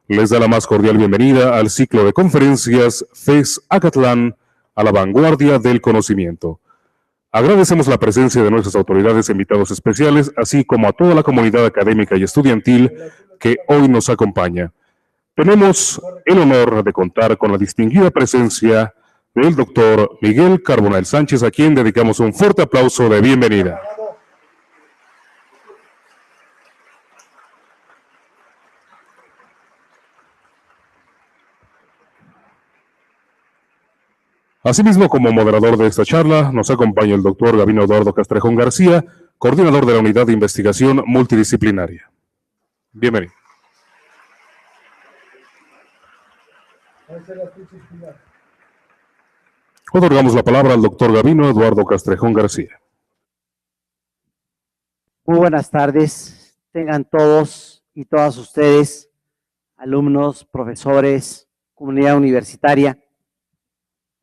Les da la más cordial bienvenida al ciclo de conferencias FES Acatlán, a la vanguardia del conocimiento. Agradecemos la presencia de nuestras autoridades e invitados especiales, así como a toda la comunidad académica y estudiantil que hoy nos acompaña. Tenemos el honor de contar con la distinguida presencia del doctor Miguel Carbonell Sánchez, a quien dedicamos un fuerte aplauso de bienvenida. Asimismo, como moderador de esta charla, nos acompaña el doctor Gabino Eduardo Castrejón García, coordinador de la Unidad de Investigación Multidisciplinaria. Bienvenido. Otorgamos la palabra al doctor Gabino Eduardo Castrejón García. Muy buenas tardes, tengan todos y todas ustedes, alumnos, profesores, comunidad universitaria.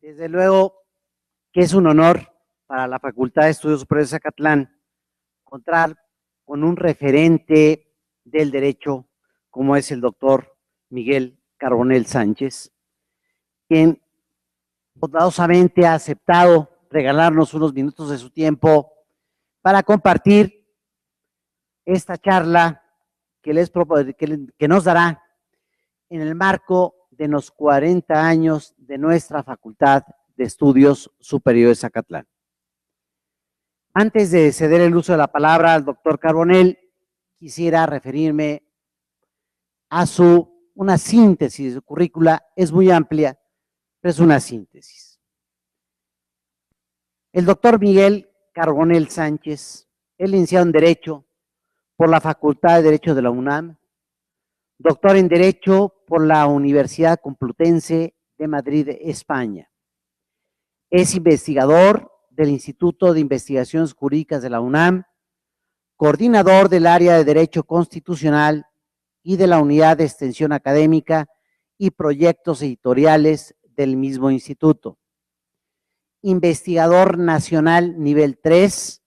Desde luego que es un honor para la Facultad de Estudios Superiores de Acatlán contar con un referente del derecho como es el doctor Miguel Carbonell Sánchez, quien bondadosamente ha aceptado regalarnos unos minutos de su tiempo para compartir esta charla que nos dará en el marco de los 40 años de nuestra Facultad de Estudios Superiores de Acatlán. Antes de ceder el uso de la palabra al doctor Carbonell, quisiera referirme a una síntesis de su currícula. Es muy amplia, pero es una síntesis. El doctor Miguel Carbonell Sánchez es licenciado en Derecho por la Facultad de Derecho de la UNAM, doctor en Derecho por la Universidad Complutense de Madrid, España. Es investigador del Instituto de Investigaciones Jurídicas de la UNAM, coordinador del área de Derecho Constitucional y de la Unidad de Extensión Académica y Proyectos Editoriales del mismo instituto. Investigador nacional nivel 3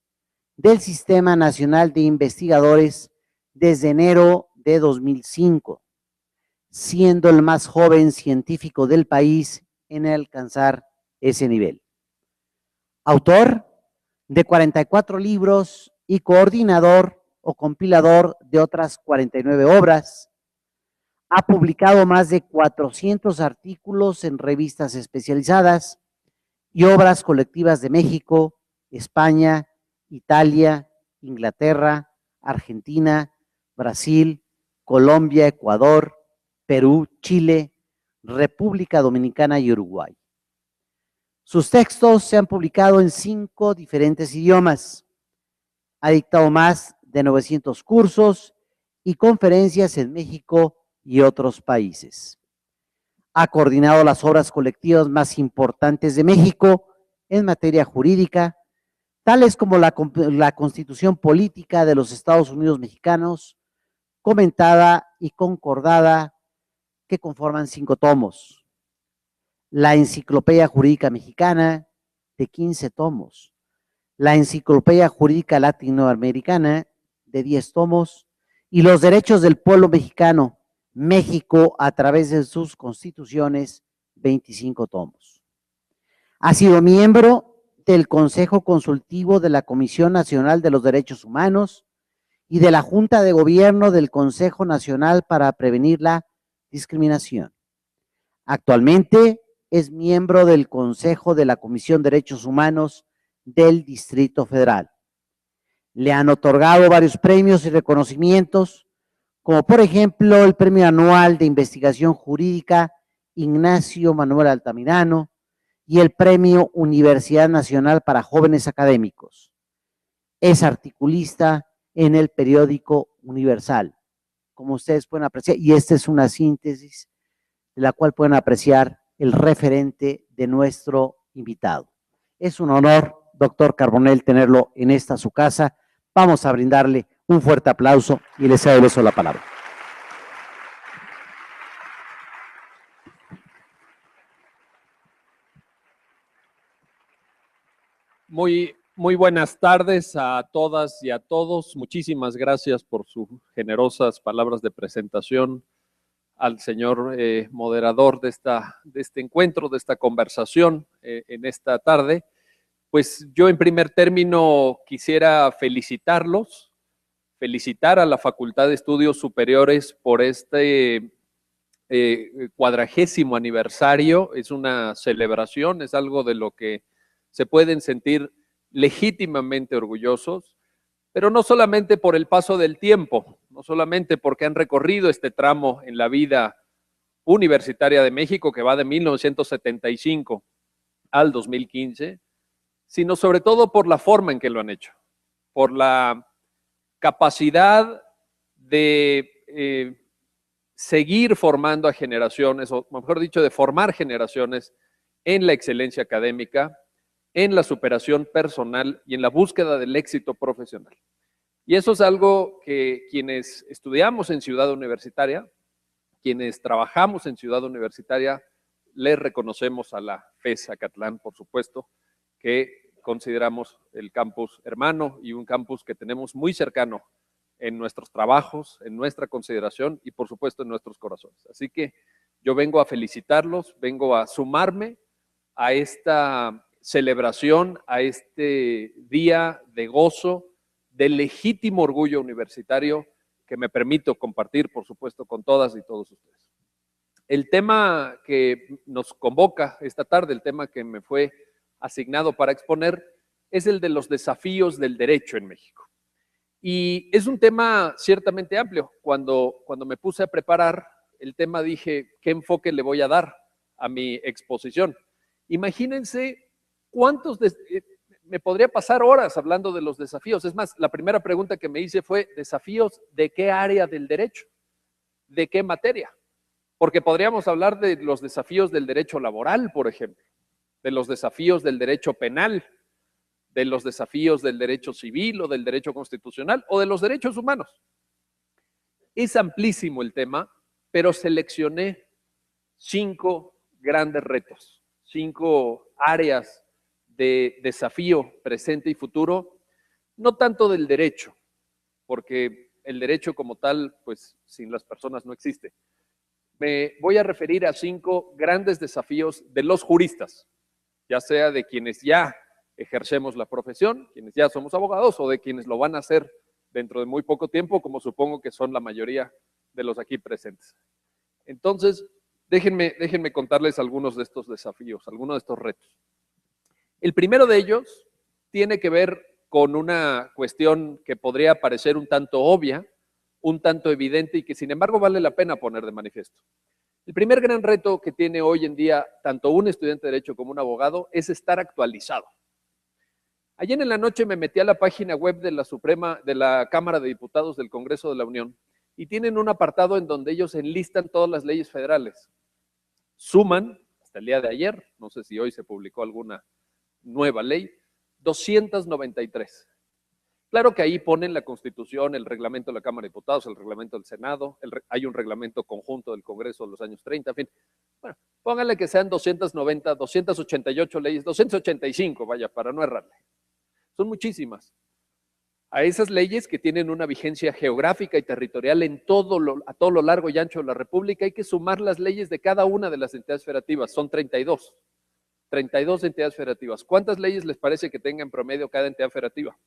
del Sistema Nacional de Investigadores desde enero de 2005, siendo el más joven científico del país en alcanzar ese nivel. Autor de 44 libros y coordinador o compilador de otras 49 obras. Ha publicado más de 400 artículos en revistas especializadas y obras colectivas de México, España, Italia, Inglaterra, Argentina, Brasil, Colombia, Ecuador, Perú, Chile, República Dominicana y Uruguay. Sus textos se han publicado en 5 diferentes idiomas. Ha dictado más de 900 cursos y conferencias en México y otros países. Ha coordinado las obras colectivas más importantes de México en materia jurídica, tales como la Constitución Política de los Estados Unidos Mexicanos, comentada y concordada, que conforman 5 tomos. La Enciclopedia Jurídica Mexicana, de 15 tomos. La Enciclopedia Jurídica Latinoamericana, de 10 tomos. Y los derechos del pueblo mexicano, México a través de sus constituciones, 25 tomos. Ha sido miembro del Consejo Consultivo de la Comisión Nacional de los Derechos Humanos y de la Junta de Gobierno del Consejo Nacional para Prevenir la Discriminación. Actualmente es miembro del Consejo de la Comisión de Derechos Humanos del Distrito Federal. Le han otorgado varios premios y reconocimientos, como por ejemplo el Premio Anual de Investigación Jurídica Ignacio Manuel Altamirano y el Premio Universidad Nacional para Jóvenes Académicos. Es articulista en el periódico Universal, como ustedes pueden apreciar, y esta es una síntesis de la cual pueden apreciar el referente de nuestro invitado. Es un honor, doctor Carbonell, tenerlo en esta su casa. Vamos a brindarle un fuerte aplauso y le cedo el uso de la palabra. Muy buenas tardes a todas y a todos. Muchísimas gracias por sus generosas palabras de presentación, al señor moderador de este encuentro, de esta conversación en esta tarde. Pues yo en primer término quisiera felicitarlos, felicitar a la Facultad de Estudios Superiores por este 40º aniversario. Es una celebración, es algo de lo que se pueden sentir legítimamente orgullosos, pero no solamente por el paso del tiempo, no solamente porque han recorrido este tramo en la vida universitaria de México que va de 1975 al 2015, sino sobre todo por la forma en que lo han hecho, por la capacidad de seguir formando a generaciones, o mejor dicho, de formar generaciones en la excelencia académica, en la superación personal y en la búsqueda del éxito profesional. Y eso es algo que quienes estudiamos en Ciudad Universitaria, quienes trabajamos en Ciudad Universitaria, les reconocemos a la FES Acatlán, por supuesto, que consideramos el campus hermano y un campus que tenemos muy cercano en nuestros trabajos, en nuestra consideración y por supuesto en nuestros corazones. Así que yo vengo a felicitarlos, vengo a sumarme a esta celebración, a este día de gozo, de legítimo orgullo universitario que me permito compartir, por supuesto, con todas y todos ustedes. El tema que nos convoca esta tarde, el tema que me fue asignado para exponer, es el de los desafíos del derecho en México. Y es un tema ciertamente amplio. Cuando me puse a preparar el tema dije, ¿qué enfoque le voy a dar a mi exposición? Imagínense cuántos, me podría pasar horas hablando de los desafíos. Es más, la primera pregunta que me hice fue, ¿desafíos de qué área del derecho? ¿De qué materia? Porque podríamos hablar de los desafíos del derecho laboral, por ejemplo, de los desafíos del derecho penal, de los desafíos del derecho civil o del derecho constitucional o de los derechos humanos. Es amplísimo el tema, pero seleccioné 5 grandes retos, 5 áreas de desafío presente y futuro, no tanto del derecho, porque el derecho como tal, pues sin las personas no existe. Me voy a referir a 5 grandes desafíos de los juristas, ya sea de quienes ya ejercemos la profesión, quienes ya somos abogados o de quienes lo van a hacer dentro de muy poco tiempo, como supongo que son la mayoría de los aquí presentes. Entonces, déjenme contarles algunos de estos desafíos, algunos de estos retos. El primero de ellos tiene que ver con una cuestión que podría parecer un tanto obvia, un tanto evidente y que sin embargo vale la pena poner de manifiesto. El primer gran reto que tiene hoy en día tanto un estudiante de derecho como un abogado es estar actualizado. Ayer en la noche me metí a la página web de la Cámara de Diputados del Congreso de la Unión y tienen un apartado en donde ellos enlistan todas las leyes federales. Suman, hasta el día de ayer, no sé si hoy se publicó alguna nueva ley, 293. Claro que ahí ponen la Constitución, el reglamento de la Cámara de Diputados, el reglamento del Senado, hay un reglamento conjunto del Congreso de los años 30, en fin. Bueno, pónganle que sean 290, 288 leyes, 285, vaya, para no errarle. Son muchísimas. A esas leyes que tienen una vigencia geográfica y territorial a todo lo largo y ancho de la República, hay que sumar las leyes de cada una de las entidades federativas, son 32. 32 entidades federativas. ¿Cuántas leyes les parece que tenga en promedio cada entidad federativa?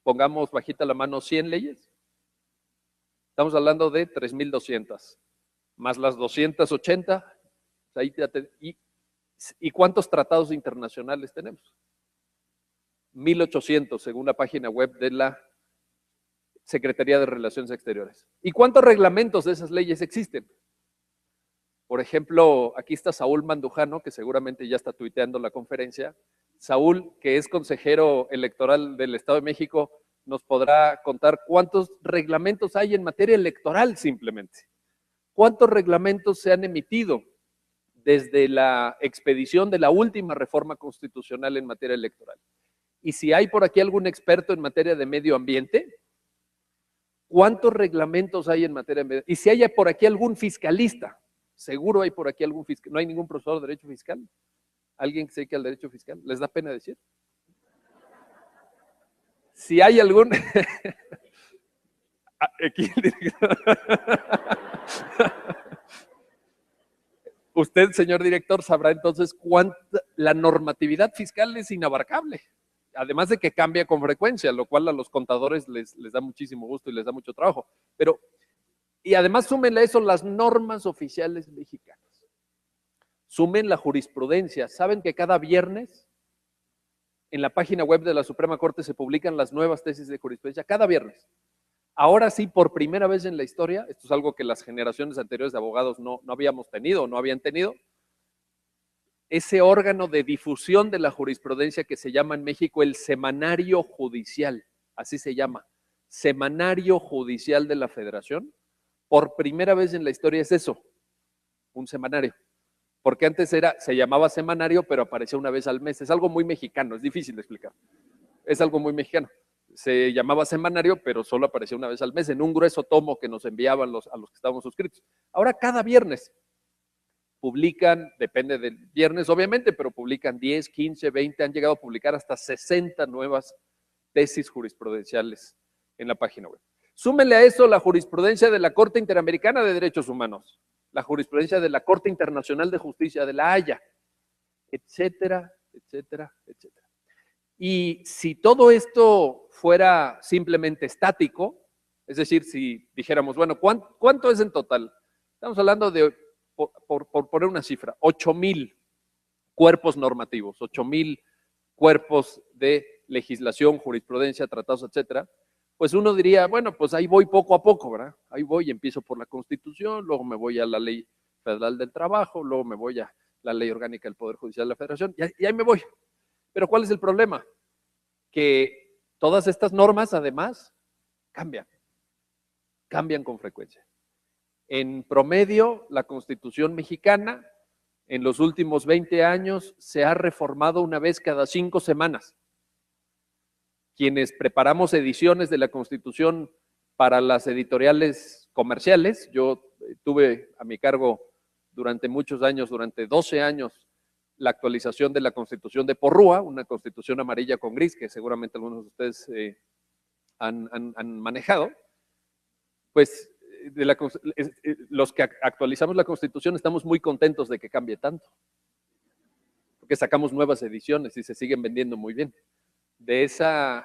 Pongamos bajita la mano 100 leyes. Estamos hablando de 3,200, más las 280. ¿Y cuántos tratados internacionales tenemos? 1,800, según la página web de la Secretaría de Relaciones Exteriores. ¿Y cuántos reglamentos de esas leyes existen? Por ejemplo, aquí está Saúl Mandujano, que seguramente ya está tuiteando la conferencia. Saúl, que es consejero electoral del Estado de México, nos podrá contar cuántos reglamentos hay en materia electoral simplemente. ¿Cuántos reglamentos se han emitido desde la expedición de la última reforma constitucional en materia electoral? Y si hay por aquí algún experto en materia de medio ambiente, ¿cuántos reglamentos hay en materia de medio ambiente? Y si hay por aquí algún fiscalista, seguro hay por aquí algún fiscal. ¿No hay ningún profesor de derecho fiscal? ¿Alguien que se dedique al derecho fiscal? ¿Les da pena decir? Si hay algún... Aquí el director. Usted, señor director, sabrá entonces la normatividad fiscal es inabarcable. Además de que cambia con frecuencia, lo cual a los contadores les da muchísimo gusto y les da mucho trabajo. Y además súmenle a eso las normas oficiales mexicanas. Sumen la jurisprudencia. ¿Saben que cada viernes en la página web de la Suprema Corte se publican las nuevas tesis de jurisprudencia? Cada viernes. Ahora sí, por primera vez en la historia, esto es algo que las generaciones anteriores de abogados no habíamos tenido, no habían tenido, ese órgano de difusión de la jurisprudencia que se llama en México el Semanario Judicial, así se llama, Semanario Judicial de la Federación, por primera vez en la historia es eso, un semanario. Porque antes se llamaba semanario, pero aparecía una vez al mes. Es algo muy mexicano, es difícil de explicar. Es algo muy mexicano. Se llamaba semanario, pero solo aparecía una vez al mes, en un grueso tomo que nos enviaban a los que estábamos suscritos. Ahora cada viernes publican, depende del viernes obviamente, pero publican 10, 15, 20, han llegado a publicar hasta 60 nuevas tesis jurisprudenciales en la página web. Súmenle a eso la jurisprudencia de la Corte Interamericana de Derechos Humanos, la jurisprudencia de la Corte Internacional de Justicia de La Haya, etcétera, etcétera, etcétera. Y si todo esto fuera simplemente estático, es decir, si dijéramos, bueno, ¿cuánto es en total? Estamos hablando de, por poner una cifra, 8,000 cuerpos normativos, 8,000 cuerpos de legislación, jurisprudencia, tratados, etcétera. Pues uno diría, bueno, pues ahí voy poco a poco, ¿verdad? Ahí voy, empiezo por la Constitución, luego me voy a la Ley Federal del Trabajo, luego me voy a la Ley Orgánica del Poder Judicial de la Federación, y ahí me voy. Pero ¿cuál es el problema? Que todas estas normas, además, cambian con frecuencia. En promedio, la Constitución mexicana, en los últimos 20 años, se ha reformado una vez cada 5 semanas. Quienes preparamos ediciones de la Constitución para las editoriales comerciales, yo tuve a mi cargo durante muchos años, durante 12 años, la actualización de la Constitución de Porrúa, una Constitución amarilla con gris que seguramente algunos de ustedes han manejado. Pues los que actualizamos la Constitución estamos muy contentos de que cambie tanto, porque sacamos nuevas ediciones y se siguen vendiendo muy bien. De esa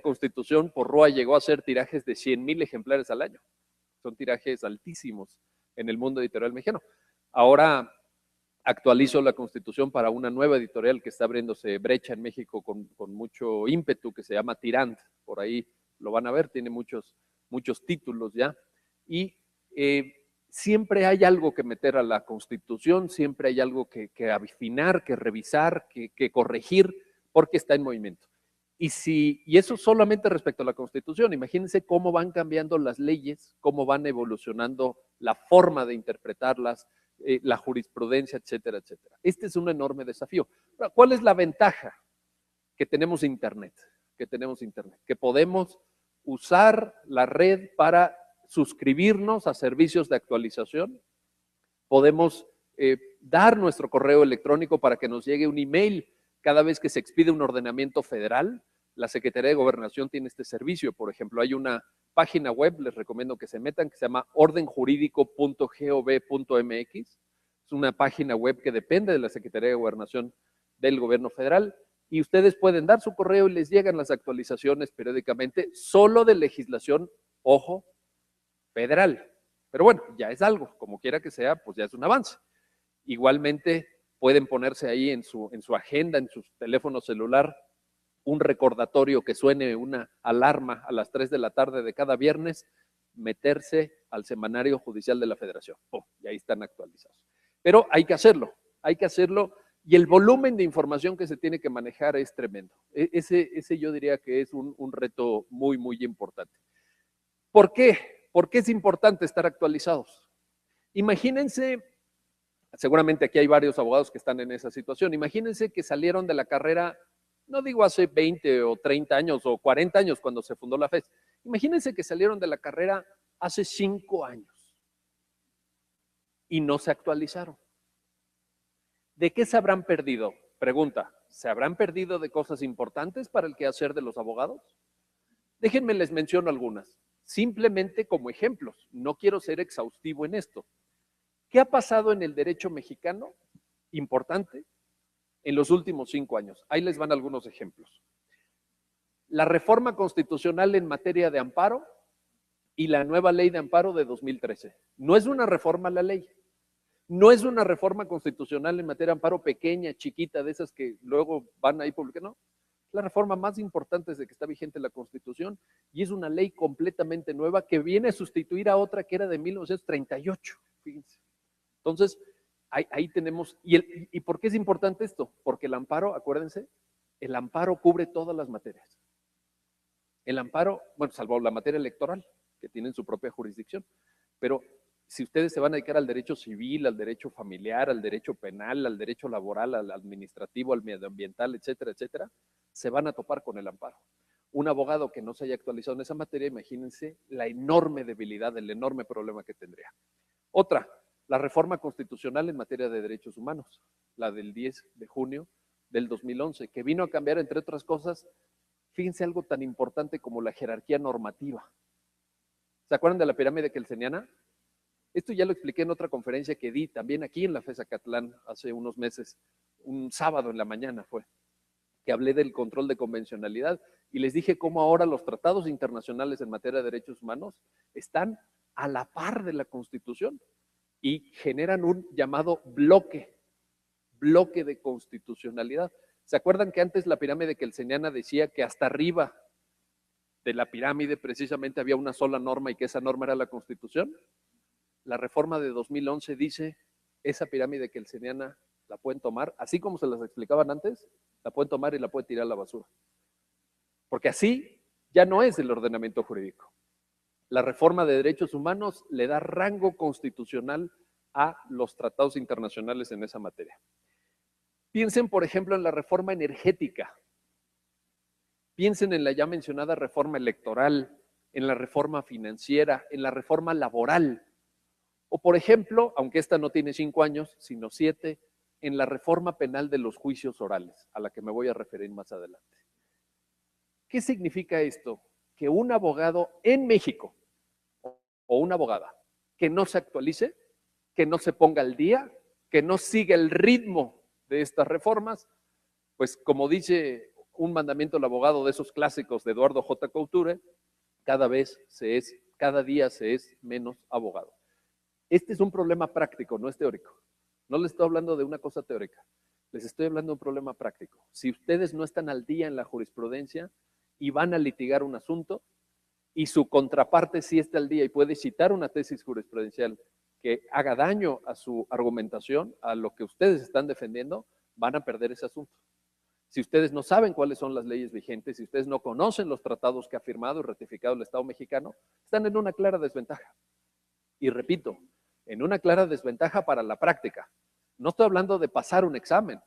Constitución, Porrúa llegó a hacer tirajes de 100,000 ejemplares al año. Son tirajes altísimos en el mundo editorial mexicano. Ahora actualizo la Constitución para una nueva editorial que está abriéndose brecha en México con mucho ímpetu, que se llama Tirant. Por ahí lo van a ver, tiene muchos títulos ya. Y siempre hay algo que meter a la Constitución, siempre hay algo que afinar, que revisar, que corregir, porque está en movimiento. Y eso solamente respecto a la Constitución. Imagínense cómo van cambiando las leyes, cómo van evolucionando la forma de interpretarlas, la jurisprudencia, etcétera, etcétera. Este es un enorme desafío. ¿Cuál es la ventaja? Que tenemos Internet, que podemos usar la red para suscribirnos a servicios de actualización, podemos dar nuestro correo electrónico para que nos llegue un email cada vez que se expide un ordenamiento federal. La Secretaría de Gobernación tiene este servicio. Por ejemplo, hay una página web, les recomiendo que se metan, que se llama ordenjuridico.gov.mx. Es una página web que depende de la Secretaría de Gobernación del Gobierno Federal, y ustedes pueden dar su correo y les llegan las actualizaciones periódicamente, solo de legislación, ojo, federal. Pero bueno, ya es algo, como quiera que sea, pues ya es un avance. Igualmente, pueden ponerse ahí en su agenda, en su teléfono celular, un recordatorio que suene una alarma a las 3 de la tarde de cada viernes, meterse al Semanario Judicial de la Federación. Y ahí están actualizados. Pero hay que hacerlo, y el volumen de información que se tiene que manejar es tremendo. Ese yo diría que es un reto muy, muy importante. ¿Por qué? ¿Por qué es importante estar actualizados? Imagínense, seguramente aquí hay varios abogados que están en esa situación, imagínense que salieron de la carrera, no digo hace 20 o 30 años o 40 años cuando se fundó la FES, imagínense que salieron de la carrera hace 5 años y no se actualizaron. ¿De qué se habrán perdido? Pregunta, ¿se habrán perdido de cosas importantes para el quehacer de los abogados? Déjenme les menciono algunas, simplemente como ejemplos, no quiero ser exhaustivo en esto. ¿Qué ha pasado en el derecho mexicano? Importante, en los últimos 5 años. Ahí les van algunos ejemplos. La reforma constitucional en materia de amparo y la nueva ley de amparo de 2013. No es una reforma a la ley. No es una reforma constitucional en materia de amparo pequeña, chiquita, de esas que luego van ahí publicando. No, la reforma más importante desde que está vigente la Constitución y es una ley completamente nueva que viene a sustituir a otra que era de 1938. Fíjense. Entonces, ahí tenemos. ¿Y por qué es importante esto? Porque el amparo, acuérdense, el amparo cubre todas las materias. El amparo, bueno, salvo la materia electoral, que tienen su propia jurisdicción, pero si ustedes se van a dedicar al derecho civil, al derecho familiar, al derecho penal, al derecho laboral, al administrativo, al medioambiental, etcétera, etcétera, se van a topar con el amparo. Un abogado que no se haya actualizado en esa materia, imagínense la enorme debilidad, el enorme problema que tendría. Otra, la reforma constitucional en materia de derechos humanos, la del 10 de junio del 2011, que vino a cambiar, entre otras cosas, fíjense algo tan importante como la jerarquía normativa. ¿Se acuerdan de la pirámide kelseniana? Esto ya lo expliqué en otra conferencia que di también aquí en la FES Acatlán hace unos meses, un sábado en la mañana fue, que hablé del control de convencionalidad y les dije cómo ahora los tratados internacionales en materia de derechos humanos están a la par de la Constitución y generan un llamado bloque de constitucionalidad. ¿Se acuerdan que antes la pirámide kelseniana decía que hasta arriba de la pirámide precisamente había una sola norma y que esa norma era la Constitución? La reforma de 2011 dice, esa pirámide kelseniana la pueden tomar, así como se las explicaban antes, la pueden tomar y la pueden tirar a la basura. Porque así ya no es el ordenamiento jurídico. La reforma de derechos humanos le da rango constitucional a los tratados internacionales en esa materia. Piensen, por ejemplo, en la reforma energética. Piensen en la ya mencionada reforma electoral, en la reforma financiera, en la reforma laboral. O, por ejemplo, aunque esta no tiene 5 años, sino 7, en la reforma penal de los juicios orales, a la que me voy a referir más adelante. ¿Qué significa esto? Que un abogado en México, o una abogada, que no se actualice, que no se ponga al día, que no siga el ritmo de estas reformas, pues como dice un mandamiento del abogado de esos clásicos de Eduardo J. Couture, cada día se es menos abogado. Este es un problema práctico, no es teórico. No les estoy hablando de una cosa teórica, les estoy hablando de un problema práctico. Si ustedes no están al día en la jurisprudencia y van a litigar un asunto y su contraparte sí está al día y puede citar una tesis jurisprudencial que haga daño a su argumentación, a lo que ustedes están defendiendo, van a perder ese asunto. Si ustedes no saben cuáles son las leyes vigentes, si ustedes no conocen los tratados que ha firmado y ratificado el Estado mexicano, están en una clara desventaja. Y repito, en una clara desventaja para la práctica. No estoy hablando de pasar un examen,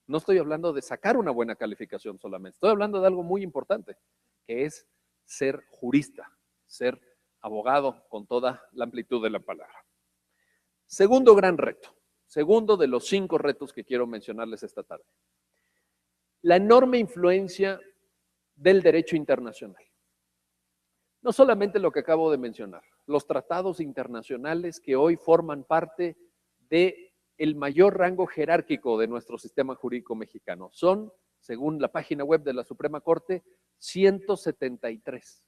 no estoy hablando de sacar una buena calificación solamente, estoy hablando de algo muy importante, que es ser jurista, ser abogado con toda la amplitud de la palabra. Segundo gran reto, segundo de los 5 retos que quiero mencionarles esta tarde. La enorme influencia del derecho internacional. No solamente lo que acabo de mencionar, los tratados internacionales que hoy forman parte del mayor rango jerárquico de nuestro sistema jurídico mexicano. Son, según la página web de la Suprema Corte, 173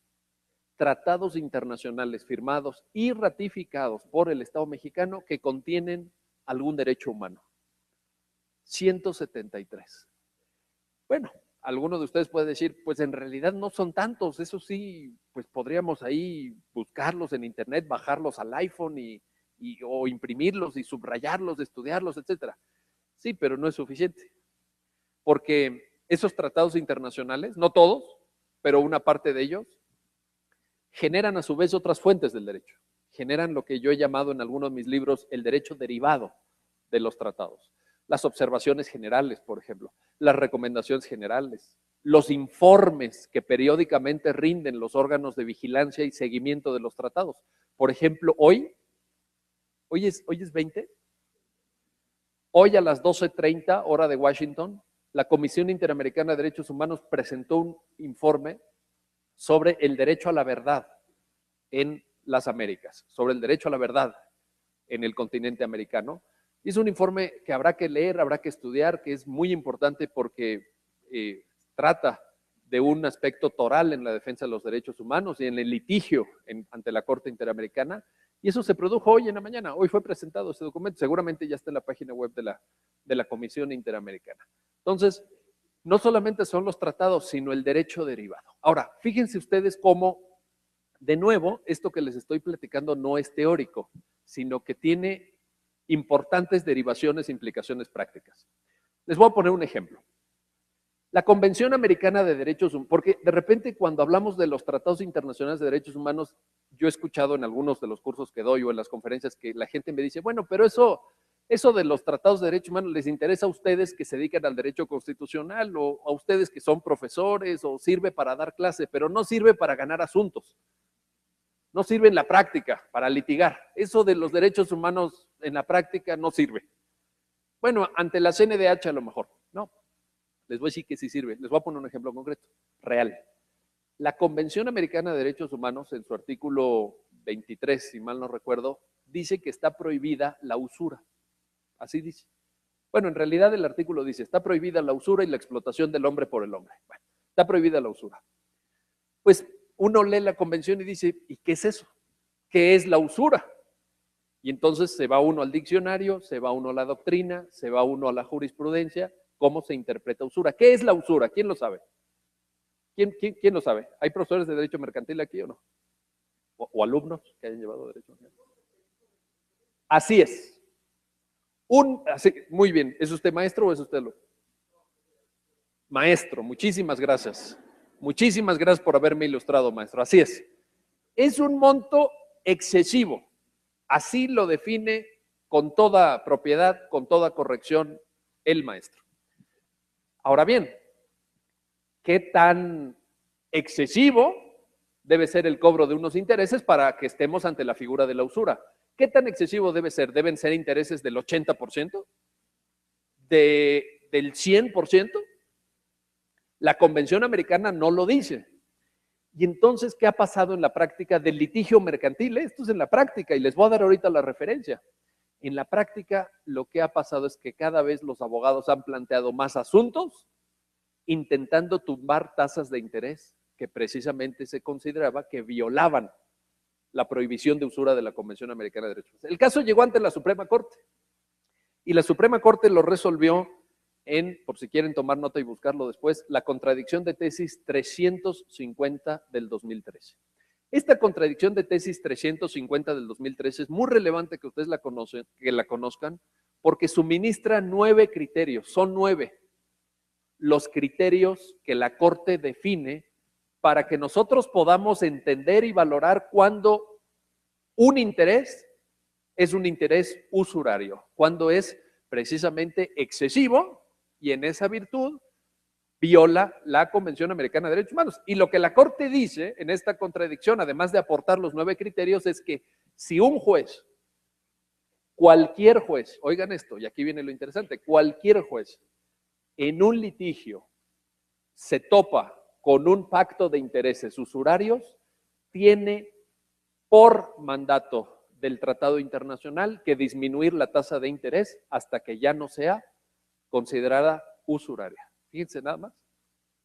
tratados internacionales firmados y ratificados por el Estado mexicano que contienen algún derecho humano. 173. Bueno, alguno de ustedes puede decir, pues en realidad no son tantos, eso sí, pues podríamos ahí buscarlos en internet, bajarlos al iPhone o imprimirlos y subrayarlos, estudiarlos, etcétera. Sí, pero no es suficiente, porque esos tratados internacionales, no todos, pero una parte de ellos, generan a su vez otras fuentes del derecho. Generan lo que yo he llamado en algunos de mis libros el derecho derivado de los tratados. Las observaciones generales, por ejemplo, las recomendaciones generales, los informes que periódicamente rinden los órganos de vigilancia y seguimiento de los tratados. Por ejemplo, hoy es 20, hoy a las 12:30 hora de Washington, la Comisión Interamericana de Derechos Humanos presentó un informe sobre el derecho a la verdad en las Américas, sobre el derecho a la verdad en el continente americano. Y es un informe que habrá que leer, habrá que estudiar, que es muy importante porque trata de un aspecto toral en la defensa de los derechos humanos y en el litigio ante la Corte Interamericana. Y eso se produjo hoy en la mañana. Hoy fue presentado ese documento. Seguramente ya está en la página web de la Comisión Interamericana. Entonces, no solamente son los tratados, sino el derecho derivado. Ahora, fíjense ustedes cómo, de nuevo, esto que les estoy platicando no es teórico, sino que tiene importantes derivaciones e implicaciones prácticas. Les voy a poner un ejemplo. La Convención Americana de Derechos Humanos, porque de repente cuando hablamos de los tratados internacionales de derechos humanos, yo he escuchado en algunos de los cursos que doy o en las conferencias que la gente me dice, bueno, pero eso de los tratados de derechos humanos les interesa a ustedes que se dedican al derecho constitucional o a ustedes que son profesores o sirve para dar clase, pero no sirve para ganar asuntos. No sirve en la práctica para litigar. Eso de los derechos humanos en la práctica no sirve. Bueno, ante la CNDH a lo mejor, no. Les voy a decir que sí sirve. Les voy a poner un ejemplo concreto, real. La Convención Americana de Derechos Humanos, en su artículo 23, si mal no recuerdo, dice que está prohibida la usura. Así dice. Bueno, en realidad el artículo dice, está prohibida la usura y la explotación del hombre por el hombre. Bueno, está prohibida la usura. Pues uno lee la convención y dice, ¿y qué es eso? ¿Qué es la usura? Y entonces se va uno al diccionario, se va uno a la doctrina, se va uno a la jurisprudencia, ¿cómo se interpreta usura? ¿Qué es la usura? ¿Quién lo sabe? ¿Quién lo sabe? ¿Hay profesores de derecho mercantil aquí o no? ¿O alumnos que hayan llevado derecho mercantil? Así es. Muy bien. ¿Es usted maestro o es usted alumno? Maestro, muchísimas gracias. Muchísimas gracias por haberme ilustrado, maestro. Así es. Es un monto excesivo. Así lo define con toda propiedad, con toda corrección, el maestro. Ahora bien, ¿qué tan excesivo debe ser el cobro de unos intereses para que estemos ante la figura de la usura? ¿Qué tan excesivo debe ser? ¿Deben ser intereses del 80%? ¿Del 100%? La Convención Americana no lo dice. Y entonces, ¿qué ha pasado en la práctica del litigio mercantil? Esto es en la práctica y les voy a dar ahorita la referencia. En la práctica, lo que ha pasado es que cada vez los abogados han planteado más asuntos intentando tumbar tasas de interés que precisamente se consideraba que violaban la prohibición de usura de la Convención Americana de Derechos Humanos. El caso llegó ante la Suprema Corte y la Suprema Corte lo resolvió en, por si quieren tomar nota y buscarlo después, la contradicción de tesis 350 del 2013. Esta contradicción de tesis 350 del 2013 es muy relevante que ustedes la conozcan, porque suministra 9 criterios, son 9 los criterios que la Corte define para que nosotros podamos entender y valorar cuándo un interés es un interés usurario, cuándo es precisamente excesivo y en esa virtud viola la Convención Americana de Derechos Humanos. Y lo que la Corte dice en esta contradicción, además de aportar los 9 criterios, es que si un juez, cualquier juez, oigan esto, y aquí viene lo interesante, cualquier juez en un litigio se topa con un pacto de intereses usurarios, tiene por mandato del tratado internacional que disminuir la tasa de interés hasta que ya no sea considerada usuraria. Fíjense nada más.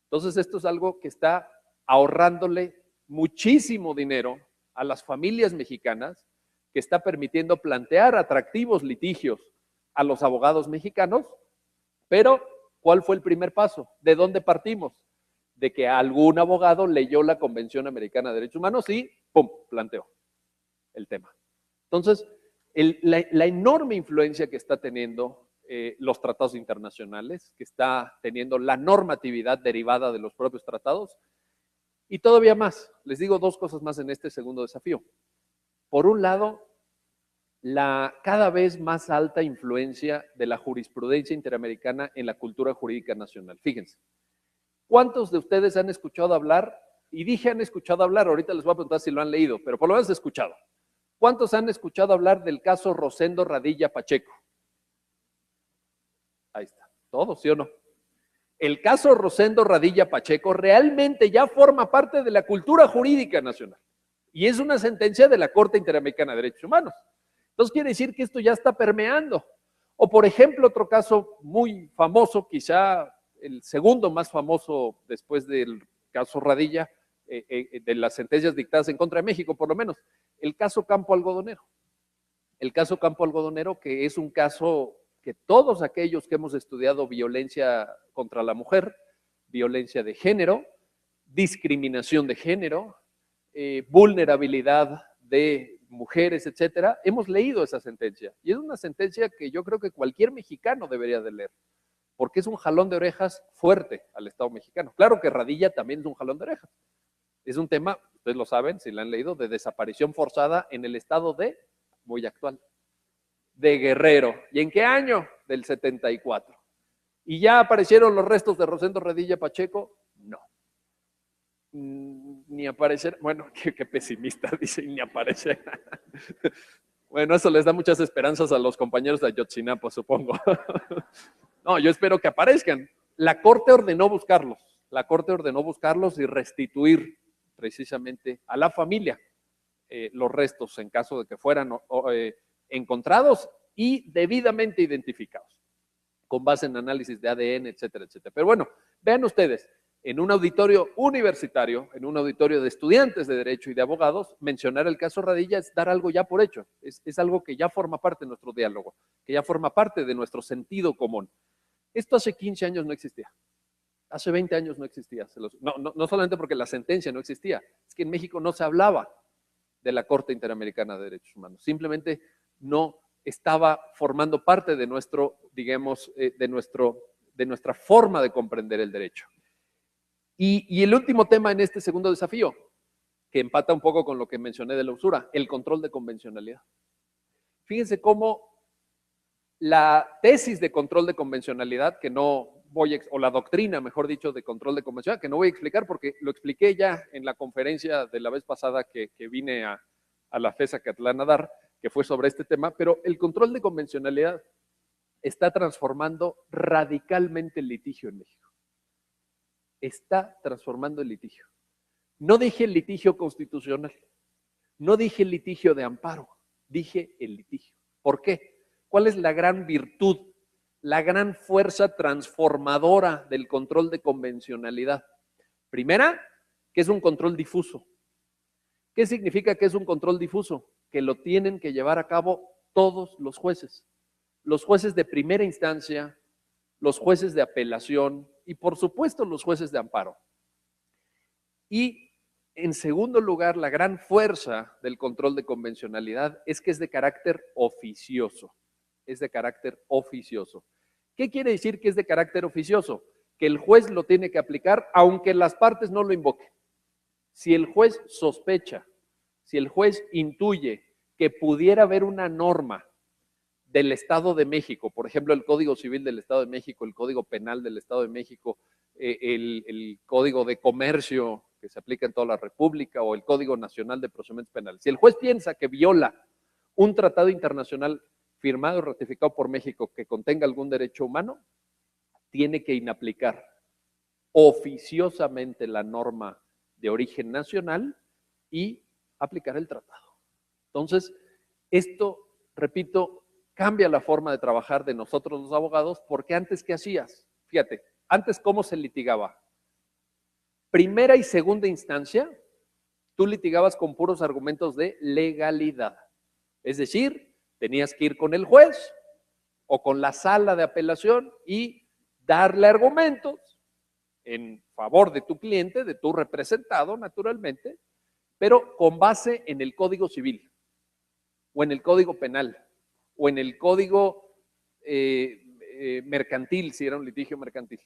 Entonces esto es algo que está ahorrándole muchísimo dinero a las familias mexicanas, que está permitiendo plantear atractivos litigios a los abogados mexicanos, pero ¿cuál fue el primer paso? ¿De dónde partimos? De que algún abogado leyó la Convención Americana de Derechos Humanos y ¡pum!, planteó el tema. Entonces, la enorme influencia que está teniendo los tratados internacionales, que está teniendo la normatividad derivada de los propios tratados, y todavía más, les digo 2 cosas más en este segundo desafío. Por un lado, la cada vez más alta influencia de la jurisprudencia interamericana en la cultura jurídica nacional. Fíjense, ¿cuántos de ustedes han escuchado hablar? Y dije han escuchado hablar, ahorita les voy a preguntar si lo han leído, pero por lo menos escuchado. ¿Cuántos han escuchado hablar del caso Rosendo Radilla Pacheco? Ahí está, ¿todos, sí o no? El caso Rosendo Radilla Pacheco realmente ya forma parte de la cultura jurídica nacional y es una sentencia de la Corte Interamericana de Derechos Humanos. Entonces quiere decir que esto ya está permeando. O por ejemplo, otro caso muy famoso, quizá el segundo más famoso después del caso Radilla, de las sentencias dictadas en contra de México, por lo menos, el caso Campo Algodonero. El caso Campo Algodonero, que es un caso que todos aquellos que hemos estudiado violencia contra la mujer, violencia de género, discriminación de género, vulnerabilidad de mujeres, etcétera, hemos leído esa sentencia. Y es una sentencia que yo creo que cualquier mexicano debería de leer, porque es un jalón de orejas fuerte al Estado mexicano. Claro que Radilla también es un jalón de orejas. Es un tema, ustedes lo saben, si lo han leído, de desaparición forzada en el estado de, muy actual, de Guerrero. ¿Y en qué año? Del 74. ¿Y ya aparecieron los restos de Rosendo Radilla Pacheco? No. Ni aparecer, bueno, qué pesimista, dice, ni aparecer. Bueno, eso les da muchas esperanzas a los compañeros de Ayotzinapa, supongo. No, yo espero que aparezcan. La Corte ordenó buscarlos. La Corte ordenó buscarlos y restituir precisamente a la familia los restos en caso de que fueran encontrados y debidamente identificados, con base en análisis de ADN, etcétera, etcétera. Pero bueno, vean ustedes, en un auditorio universitario, en un auditorio de estudiantes de Derecho y de abogados, mencionar el caso Radilla es dar algo ya por hecho, es algo que ya forma parte de nuestro diálogo, que ya forma parte de nuestro sentido común. Esto hace 15 años no existía. Hace 20 años no existía. No solamente porque la sentencia no existía, es que en México no se hablaba de la Corte Interamericana de Derechos Humanos. Simplemente no estaba formando parte de nuestro, digamos, de nuestra forma de comprender el derecho. Y el último tema en este segundo desafío, que empata un poco con lo que mencioné de la usura, el control de convencionalidad. Fíjense cómo la tesis de control de convencionalidad, que no voy a, o la doctrina, mejor dicho, de control de convencionalidad, que no voy a explicar porque lo expliqué ya en la conferencia de la vez pasada que vine a la FES Acatlán a dar, que fue sobre este tema, pero el control de convencionalidad está transformando radicalmente el litigio en México. Está transformando el litigio. No dije el litigio constitucional, no dije el litigio de amparo, dije el litigio. ¿Por qué? ¿Cuál es la gran virtud, la gran fuerza transformadora del control de convencionalidad? Primera, que es un control difuso. ¿Qué significa que es un control difuso? Que lo tienen que llevar a cabo todos los jueces de primera instancia, los jueces de apelación y por supuesto los jueces de amparo. Y en segundo lugar, la gran fuerza del control de convencionalidad es que es de carácter oficioso. Es de carácter oficioso. ¿Qué quiere decir que es de carácter oficioso? Que el juez lo tiene que aplicar aunque las partes no lo invoquen. Si el juez sospecha, si el juez intuye que pudiera haber una norma del Estado de México, por ejemplo, el Código Civil del Estado de México, el Código Penal del Estado de México, el Código de Comercio que se aplica en toda la República o el Código Nacional de Procedimientos Penales. Si el juez piensa que viola un tratado internacional firmado y ratificado por México que contenga algún derecho humano, tiene que inaplicar oficiosamente la norma de origen nacional y aplicar el tratado. Entonces, esto, repito, cambia la forma de trabajar de nosotros los abogados, porque antes, ¿qué hacías? Fíjate, antes, ¿cómo se litigaba? Primera y segunda instancia, tú litigabas con puros argumentos de legalidad. Es decir, tenías que ir con el juez o con la sala de apelación y darle argumentos en favor de tu cliente, de tu representado, naturalmente, pero con base en el Código Civil o en el Código Penal o en el Código mercantil, si era un litigio mercantil.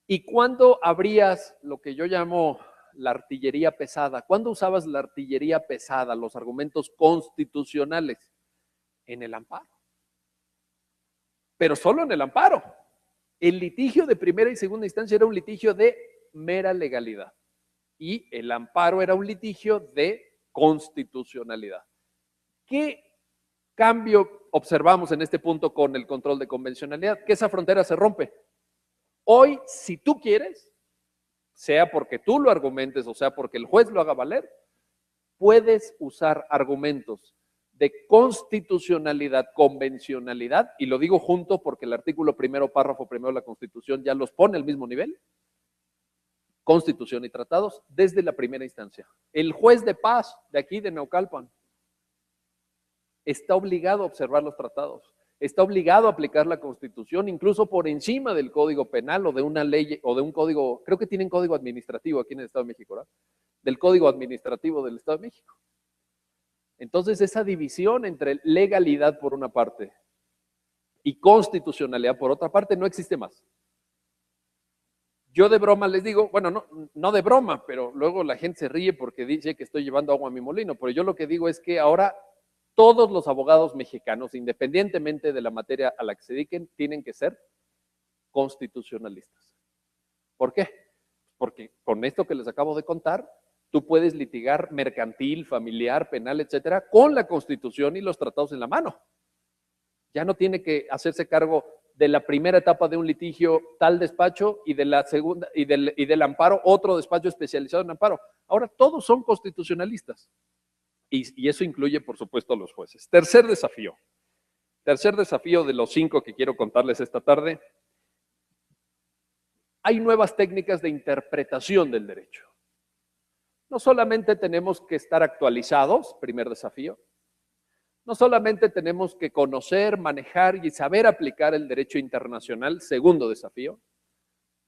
¿Y cuándo abrías lo que yo llamo la artillería pesada? ¿Cuándo usabas la artillería pesada, los argumentos constitucionales? En el amparo. Pero solo en el amparo. El litigio de primera y segunda instancia era un litigio de mera legalidad. Y el amparo era un litigio de constitucionalidad. ¿Qué cambio observamos en este punto con el control de convencionalidad? Que esa frontera se rompe. Hoy, si tú quieres, sea porque tú lo argumentes o sea porque el juez lo haga valer, puedes usar argumentos de constitucionalidad, convencionalidad, y lo digo junto porque el artículo primero, párrafo primero de la Constitución ya los pone al mismo nivel, Constitución y tratados, desde la primera instancia. El juez de paz de aquí, de Naucalpan, está obligado a observar los tratados, está obligado a aplicar la Constitución, incluso por encima del Código Penal o de una ley o de un código, creo que tienen código administrativo aquí en el Estado de México, ¿verdad? Del Código Administrativo del Estado de México. Entonces, esa división entre legalidad por una parte y constitucionalidad por otra parte no existe más. Yo de broma les digo, bueno, no de broma, pero luego la gente se ríe porque dice que estoy llevando agua a mi molino, pero yo lo que digo es que ahora todos los abogados mexicanos, independientemente de la materia a la que se dediquen, tienen que ser constitucionalistas. ¿Por qué? Porque con esto que les acabo de contar, tú puedes litigar mercantil, familiar, penal, etcétera, con la Constitución y los tratados en la mano. Ya no tiene que hacerse cargo de la primera etapa de un litigio tal despacho y de la segunda y del amparo otro despacho especializado en amparo. Ahora todos son constitucionalistas. Y eso incluye, por supuesto, a los jueces. Tercer desafío de los 5 que quiero contarles esta tarde. Hay nuevas técnicas de interpretación del derecho. No solamente tenemos que estar actualizados, primer desafío. No solamente tenemos que conocer, manejar y saber aplicar el derecho internacional, segundo desafío,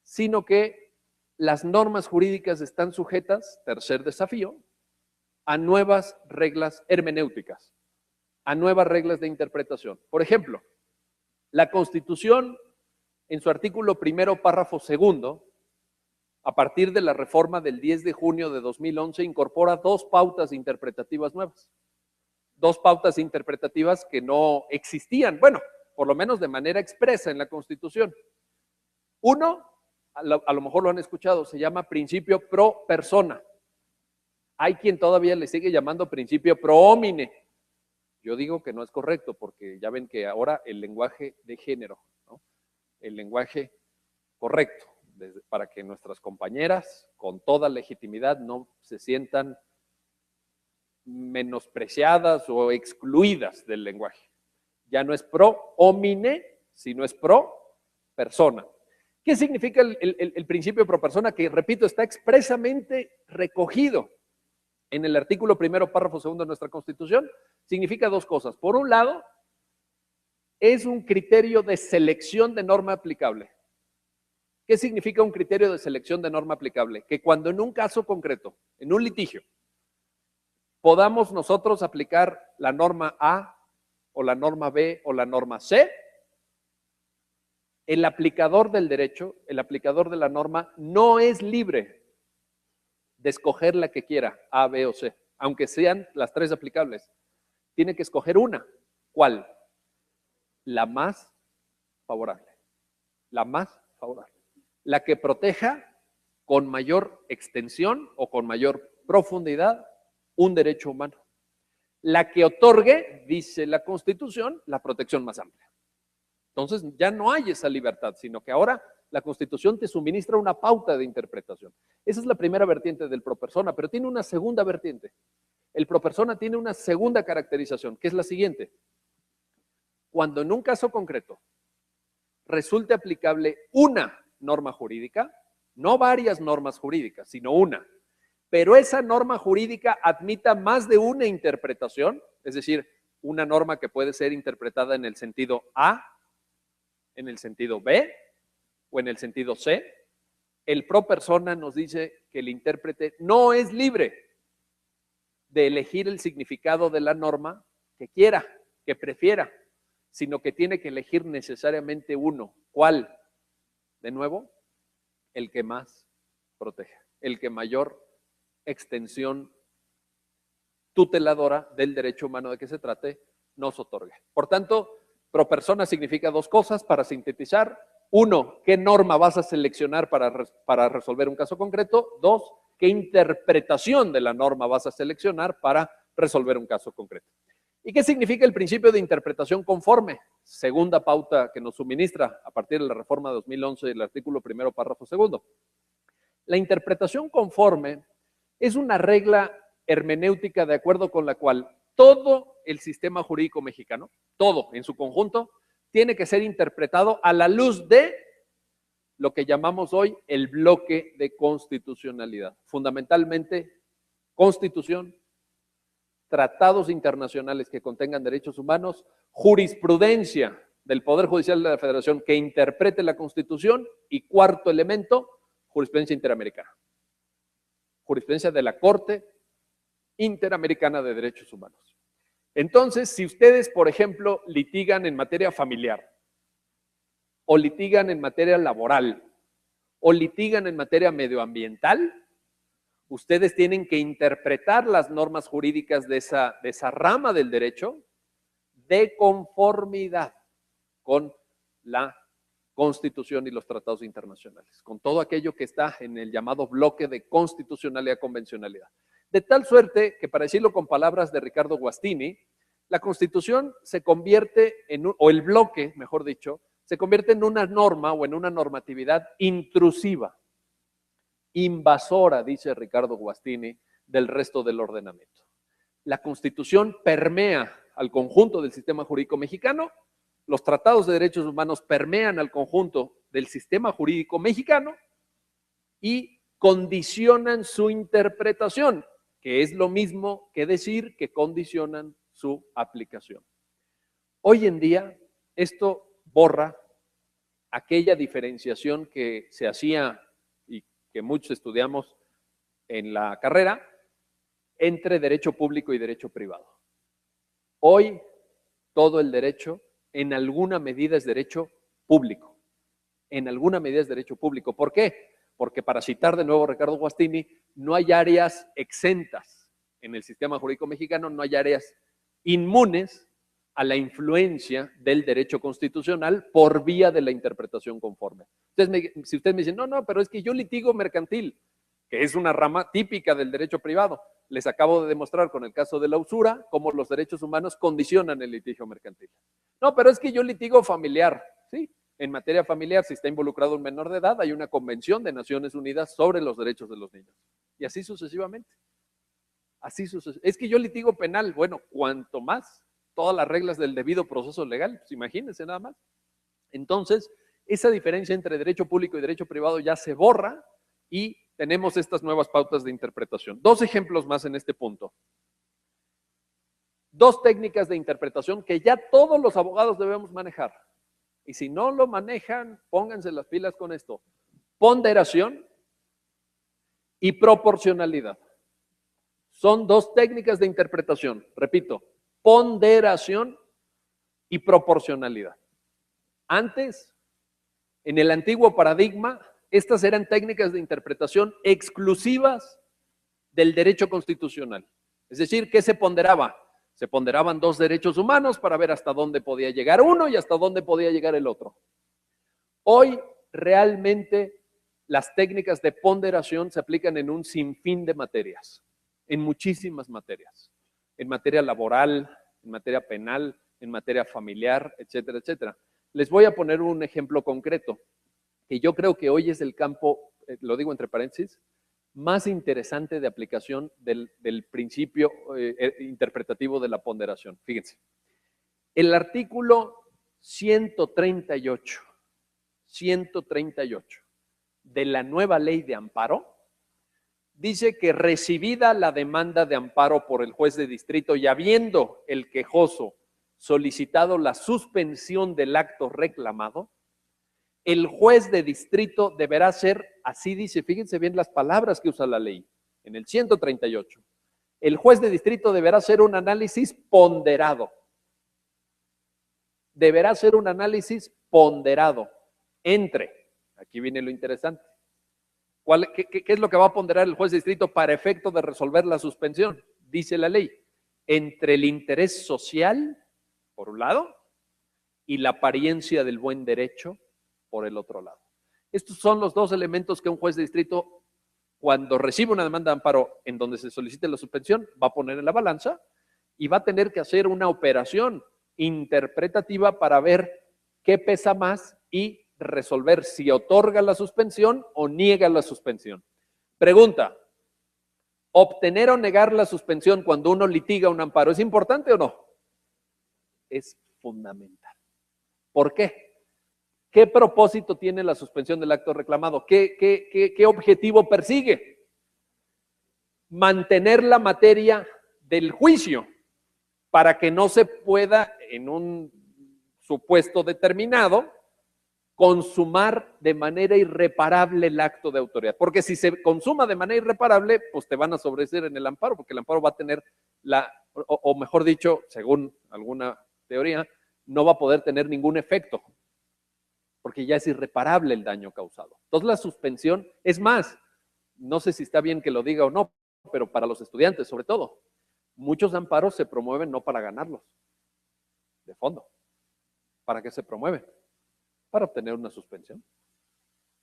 sino que las normas jurídicas están sujetas, tercer desafío, a nuevas reglas hermenéuticas, a nuevas reglas de interpretación. Por ejemplo, la Constitución, en su artículo primero, párrafo segundo, a partir de la reforma del 10 de junio de 2011, incorpora 2 pautas interpretativas nuevas. 2 pautas interpretativas que no existían, bueno, por lo menos de manera expresa en la Constitución. Uno, a lo mejor lo han escuchado, se llama principio pro persona. Hay quien todavía le sigue llamando principio pro homine. Yo digo que no es correcto porque ya ven que ahora el lenguaje de género, ¿no? El lenguaje correcto, para que nuestras compañeras con toda legitimidad no se sientan menospreciadas o excluidas del lenguaje. Ya no es pro homine, sino es pro persona. ¿Qué significa el principio pro persona? Que, repito, está expresamente recogido en el artículo primero, párrafo segundo de nuestra Constitución. Significa 2 cosas. Por un lado, es un criterio de selección de norma aplicable. ¿Qué significa un criterio de selección de norma aplicable? Que cuando en un caso concreto, en un litigio, podamos nosotros aplicar la norma A o la norma B o la norma C, el aplicador del derecho, el aplicador de la norma, no es libre de escoger la que quiera, A, B o C, aunque sean las 3 aplicables. Tiene que escoger una. ¿Cuál? La más favorable. La más favorable. La que proteja con mayor extensión o con mayor profundidad un derecho humano. La que otorgue, dice la Constitución, la protección más amplia. Entonces ya no hay esa libertad, sino que ahora la Constitución te suministra una pauta de interpretación. Esa es la primera vertiente del pro persona, pero tiene una segunda vertiente. El pro persona tiene una segunda caracterización, que es la siguiente. Cuando en un caso concreto resulte aplicable una norma jurídica, no varias normas jurídicas, sino una, pero esa norma jurídica admita más de una interpretación, es decir, una norma que puede ser interpretada en el sentido A, en el sentido B o en el sentido C, el pro persona nos dice que el intérprete no es libre de elegir el significado de la norma que quiera, que prefiera, sino que tiene que elegir necesariamente uno. ¿Cuál? De nuevo, el que más protege, el que mayor extensión tuteladora del derecho humano de que se trate nos otorgue. Por tanto, pro persona significa 2 cosas para sintetizar. 1, ¿qué norma vas a seleccionar para resolver un caso concreto? 2, ¿qué interpretación de la norma vas a seleccionar para resolver un caso concreto? ¿Y qué significa el principio de interpretación conforme? Segunda pauta que nos suministra a partir de la reforma de 2011 del artículo primero, párrafo segundo. La interpretación conforme es una regla hermenéutica de acuerdo con la cual todo el sistema jurídico mexicano, todo en su conjunto, tiene que ser interpretado a la luz de lo que llamamos hoy el bloque de constitucionalidad. Fundamentalmente, Constitución, tratados internacionales que contengan derechos humanos, jurisprudencia del Poder Judicial de la Federación que interprete la Constitución y cuarto elemento, jurisprudencia interamericana. Jurisprudencia de la Corte Interamericana de Derechos Humanos. Entonces, si ustedes, por ejemplo, litigan en materia familiar, o litigan en materia laboral, o litigan en materia medioambiental, ustedes tienen que interpretar las normas jurídicas de esa rama del derecho de conformidad con la Constitución y los tratados internacionales, con todo aquello que está en el llamado bloque de constitucionalidad-convencionalidad. De tal suerte que, para decirlo con palabras de Ricardo Guastini, la Constitución se convierte o el bloque, mejor dicho, se convierte en una norma o en una normatividad intrusiva, invasora, dice Ricardo Guastini, del resto del ordenamiento. La Constitución permea al conjunto del sistema jurídico mexicano, los tratados de derechos humanos permean al conjunto del sistema jurídico mexicano y condicionan su interpretación, que es lo mismo que decir que condicionan su aplicación. Hoy en día, esto borra aquella diferenciación que se hacía y que muchos estudiamos en la carrera entre derecho público y derecho privado. Hoy todo el derecho en alguna medida es derecho público. En alguna medida es derecho público. ¿Por qué? Porque, para citar de nuevo a Ricardo Guastini, no hay áreas exentas en el sistema jurídico mexicano, no hay áreas inmunes a la influencia del derecho constitucional por vía de la interpretación conforme. Si ustedes me dicen, no, pero es que yo litigo mercantil, que es una rama típica del derecho privado. Les acabo de demostrar con el caso de la usura cómo los derechos humanos condicionan el litigio mercantil. No, pero es que yo litigo familiar. Sí, en materia familiar, si está involucrado un menor de edad, hay una convención de Naciones Unidas sobre los derechos de los niños. Y así sucesivamente. Es que yo litigo penal. Bueno, cuanto más todas las reglas del debido proceso legal, pues imagínense nada más. Entonces, esa diferencia entre derecho público y derecho privado ya se borra y tenemos estas nuevas pautas de interpretación. Dos ejemplos más en este punto. Dos técnicas de interpretación que ya todos los abogados debemos manejar. Y si no lo manejan, pónganse las pilas con esto. Ponderación y proporcionalidad. Son dos técnicas de interpretación. Repito, ponderación y proporcionalidad. Antes, en el antiguo paradigma, estas eran técnicas de interpretación exclusivas del derecho constitucional. Es decir, ¿qué se ponderaba? Se ponderaban dos derechos humanos para ver hasta dónde podía llegar uno y hasta dónde podía llegar el otro. Hoy, realmente, las técnicas de ponderación se aplican en un sinfín de materias, en muchísimas materias. En materia laboral, en materia penal, en materia familiar, etcétera, etcétera. Les voy a poner un ejemplo concreto, que yo creo que hoy es el campo, lo digo entre paréntesis, más interesante de aplicación del principio interpretativo de la ponderación. Fíjense, el artículo 138 de la nueva ley de amparo dice que, recibida la demanda de amparo por el juez de distrito y habiendo el quejoso solicitado la suspensión del acto reclamado, el juez de distrito deberá ser, así dice, fíjense bien las palabras que usa la ley, en el 138. El juez de distrito deberá hacer un análisis ponderado. Deberá hacer un análisis ponderado entre, aquí viene lo interesante, ¿qué es lo que va a ponderar el juez de distrito para efecto de resolver la suspensión? Dice la ley, entre el interés social, por un lado, y la apariencia del buen derecho, por el otro lado. Estos son los dos elementos que un juez de distrito, cuando recibe una demanda de amparo en donde se solicite la suspensión, va a poner en la balanza y va a tener que hacer una operación interpretativa para ver qué pesa más y resolver si otorga la suspensión o niega la suspensión. Pregunta, obtener o negar la suspensión cuando uno litiga un amparo, ¿es importante o no? Es fundamental. ¿Por qué? ¿Qué propósito tiene la suspensión del acto reclamado? ¿Qué objetivo persigue? Mantener la materia del juicio para que no se pueda, en un supuesto determinado, consumar de manera irreparable el acto de autoridad. Porque si se consuma de manera irreparable, pues te van a sobreseer en el amparo, porque el amparo va a tener o mejor dicho, según alguna teoría, no va a poder tener ningún efecto, porque ya es irreparable el daño causado. Entonces la suspensión, es más, no sé si está bien que lo diga o no, pero para los estudiantes sobre todo, muchos amparos se promueven no para ganarlos, de fondo. ¿Para qué se promueven? Para obtener una suspensión.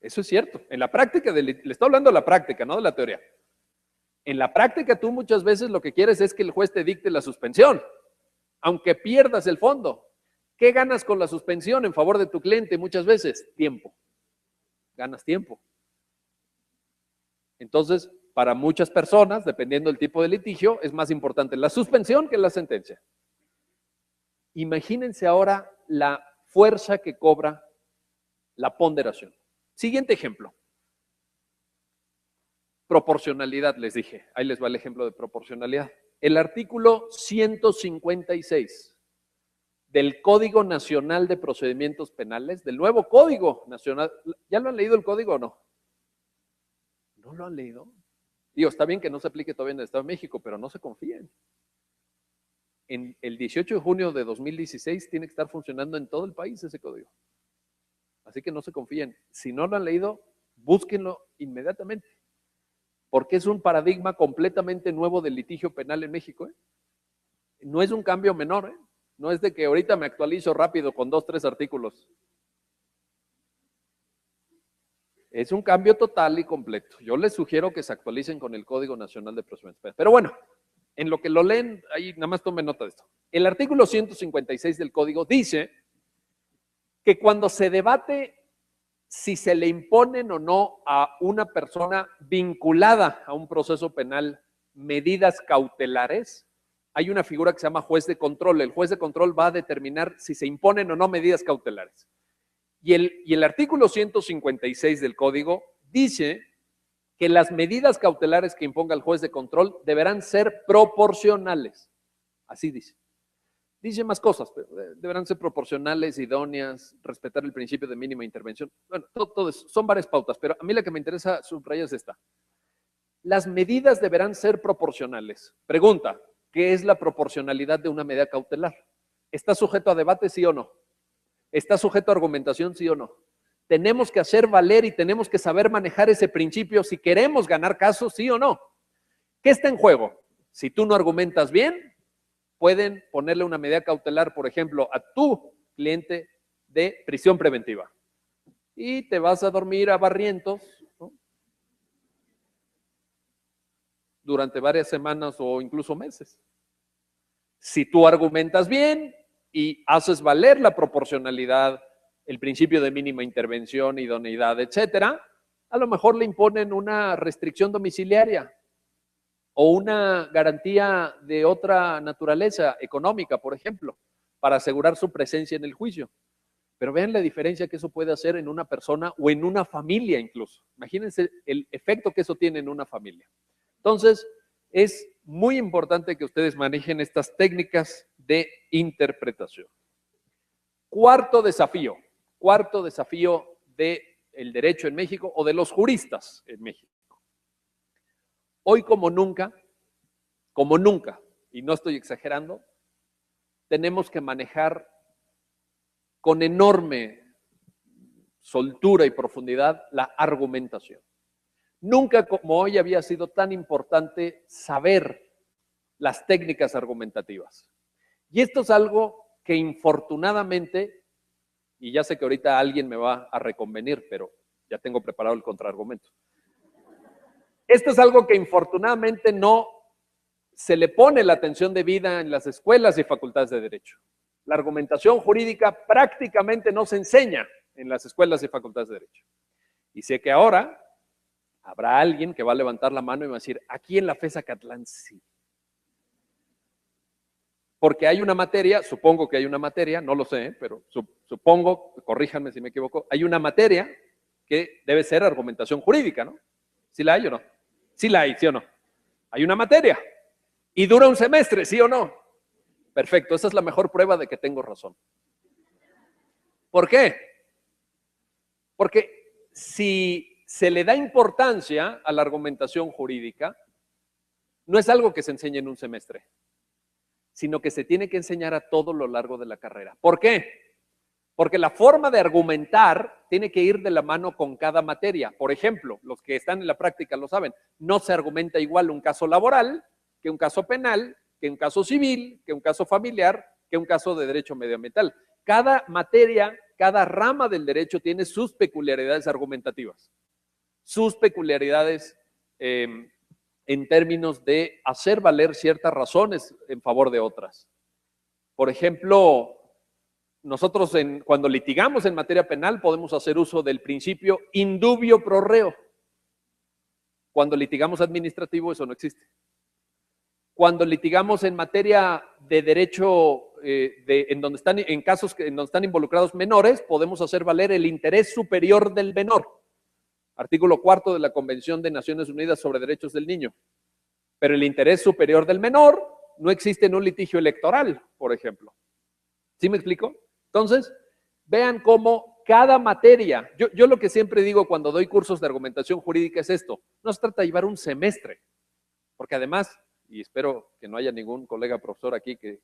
Eso es cierto. En la práctica, le estoy hablando de la práctica, no de la teoría. En la práctica tú muchas veces lo que quieres es que el juez te dicte la suspensión, aunque pierdas el fondo. ¿Qué ganas con la suspensión en favor de tu cliente muchas veces? Tiempo. Ganas tiempo. Entonces, para muchas personas, dependiendo del tipo de litigio, es más importante la suspensión que la sentencia. Imagínense ahora la fuerza que cobra la ponderación. Siguiente ejemplo. Proporcionalidad, les dije. Ahí les va el ejemplo de proporcionalidad. El artículo 156 del Código Nacional de Procedimientos Penales, del nuevo Código Nacional. ¿Ya lo han leído el código o no? ¿No lo han leído? Digo, está bien que no se aplique todavía en el Estado de México, pero no se confíen. En el 18 de junio de 2016 tiene que estar funcionando en todo el país ese código. Así que no se confíen. Si no lo han leído, búsquenlo inmediatamente. Porque es un paradigma completamente nuevo del litigio penal en México. No es un cambio menor. No es de que ahorita me actualizo rápido con 2, 3 artículos. Es un cambio total y completo. Yo les sugiero que se actualicen con el Código Nacional de Procedimientos Penales. Pero bueno, en lo que lo leen, ahí nada más tomen nota de esto. El artículo 156 del Código dice que cuando se debate si se le imponen o no a una persona vinculada a un proceso penal medidas cautelares, hay una figura que se llama juez de control. El juez de control va a determinar si se imponen o no medidas cautelares. Y el artículo 156 del Código dice que las medidas cautelares que imponga el juez de control deberán ser proporcionales. Así dice. Dice más cosas, pero deberán ser proporcionales, idóneas, respetar el principio de mínima intervención. Bueno, todo eso, son varias pautas, pero a mí la que me interesa subrayar es esta. Las medidas deberán ser proporcionales. Pregunta, ¿qué es la proporcionalidad de una medida cautelar? ¿Está sujeto a debate, sí o no? ¿Está sujeto a argumentación, sí o no? Tenemos que hacer valer y tenemos que saber manejar ese principio si queremos ganar casos, sí o no. ¿Qué está en juego? Si tú no argumentas bien, pueden ponerle una medida cautelar, por ejemplo, a tu cliente de prisión preventiva. Y te vas a dormir a Barrientos, ¿no?, durante varias semanas o incluso meses. Si tú argumentas bien y haces valer la proporcionalidad, el principio de mínima intervención, idoneidad, etcétera, a lo mejor le imponen una restricción domiciliaria o una garantía de otra naturaleza económica, por ejemplo, para asegurar su presencia en el juicio. Pero vean la diferencia que eso puede hacer en una persona o en una familia incluso. Imagínense el efecto que eso tiene en una familia. Entonces, es muy importante que ustedes manejen estas técnicas de interpretación. Cuarto desafío del derecho en México o de los juristas en México. Hoy como nunca, y no estoy exagerando, tenemos que manejar con enorme soltura y profundidad la argumentación. Nunca como hoy había sido tan importante saber las técnicas argumentativas. Y esto es algo que infortunadamente, y ya sé que ahorita alguien me va a reconvenir, pero ya tengo preparado el contraargumento. Esto es algo que infortunadamente no se le pone la atención debida en las escuelas y facultades de Derecho. La argumentación jurídica prácticamente no se enseña en las escuelas y facultades de Derecho. Y sé que ahora Habrá alguien que va a levantar la mano y va a decir, aquí en la FES Acatlán sí. Porque hay una materia, supongo que hay una materia, no lo sé, pero supongo, corríjanme si me equivoco, hay una materia que debe ser argumentación jurídica, ¿no? ¿Sí la hay o no? Sí la hay, ¿sí o no? Hay una materia y dura un semestre, ¿sí o no? Perfecto, esa es la mejor prueba de que tengo razón. ¿Por qué? Porque si se le da importancia a la argumentación jurídica, no es algo que se enseñe en un semestre, sino que se tiene que enseñar a todo lo largo de la carrera. ¿Por qué? Porque la forma de argumentar tiene que ir de la mano con cada materia. Por ejemplo, los que están en la práctica lo saben, no se argumenta igual un caso laboral que un caso penal, que un caso civil, que un caso familiar, que un caso de derecho medioambiental. Cada materia, cada rama del derecho tiene sus peculiaridades argumentativas, sus peculiaridades en términos de hacer valer ciertas razones en favor de otras. Por ejemplo, nosotros cuando litigamos en materia penal podemos hacer uso del principio indubio pro reo. Cuando litigamos administrativo eso no existe. Cuando litigamos en materia de derecho, en casos en donde están involucrados menores, podemos hacer valer el interés superior del menor. Artículo 4 de la Convención de Naciones Unidas sobre Derechos del Niño. Pero el interés superior del menor no existe en un litigio electoral, por ejemplo. ¿Sí me explico? Entonces, vean cómo cada materia, yo lo que siempre digo cuando doy cursos de argumentación jurídica es esto, no se trata de llevar un semestre, porque además, y espero que no haya ningún colega profesor aquí que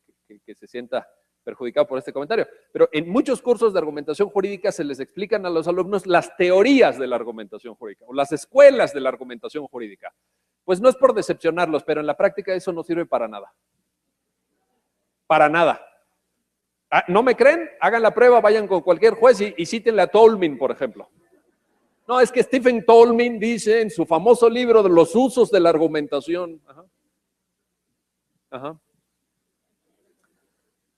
se sienta perjudicado por este comentario, pero en muchos cursos de argumentación jurídica se les explican a los alumnos las teorías de la argumentación jurídica o las escuelas de la argumentación jurídica. Pues no es por decepcionarlos, pero en la práctica eso no sirve para nada. Para nada. ¿No me creen? Hagan la prueba, vayan con cualquier juez y cítenle a Tolmin, por ejemplo. No, es que Stephen Tolmin dice en su famoso libro de los usos de la argumentación. Ajá. Ajá.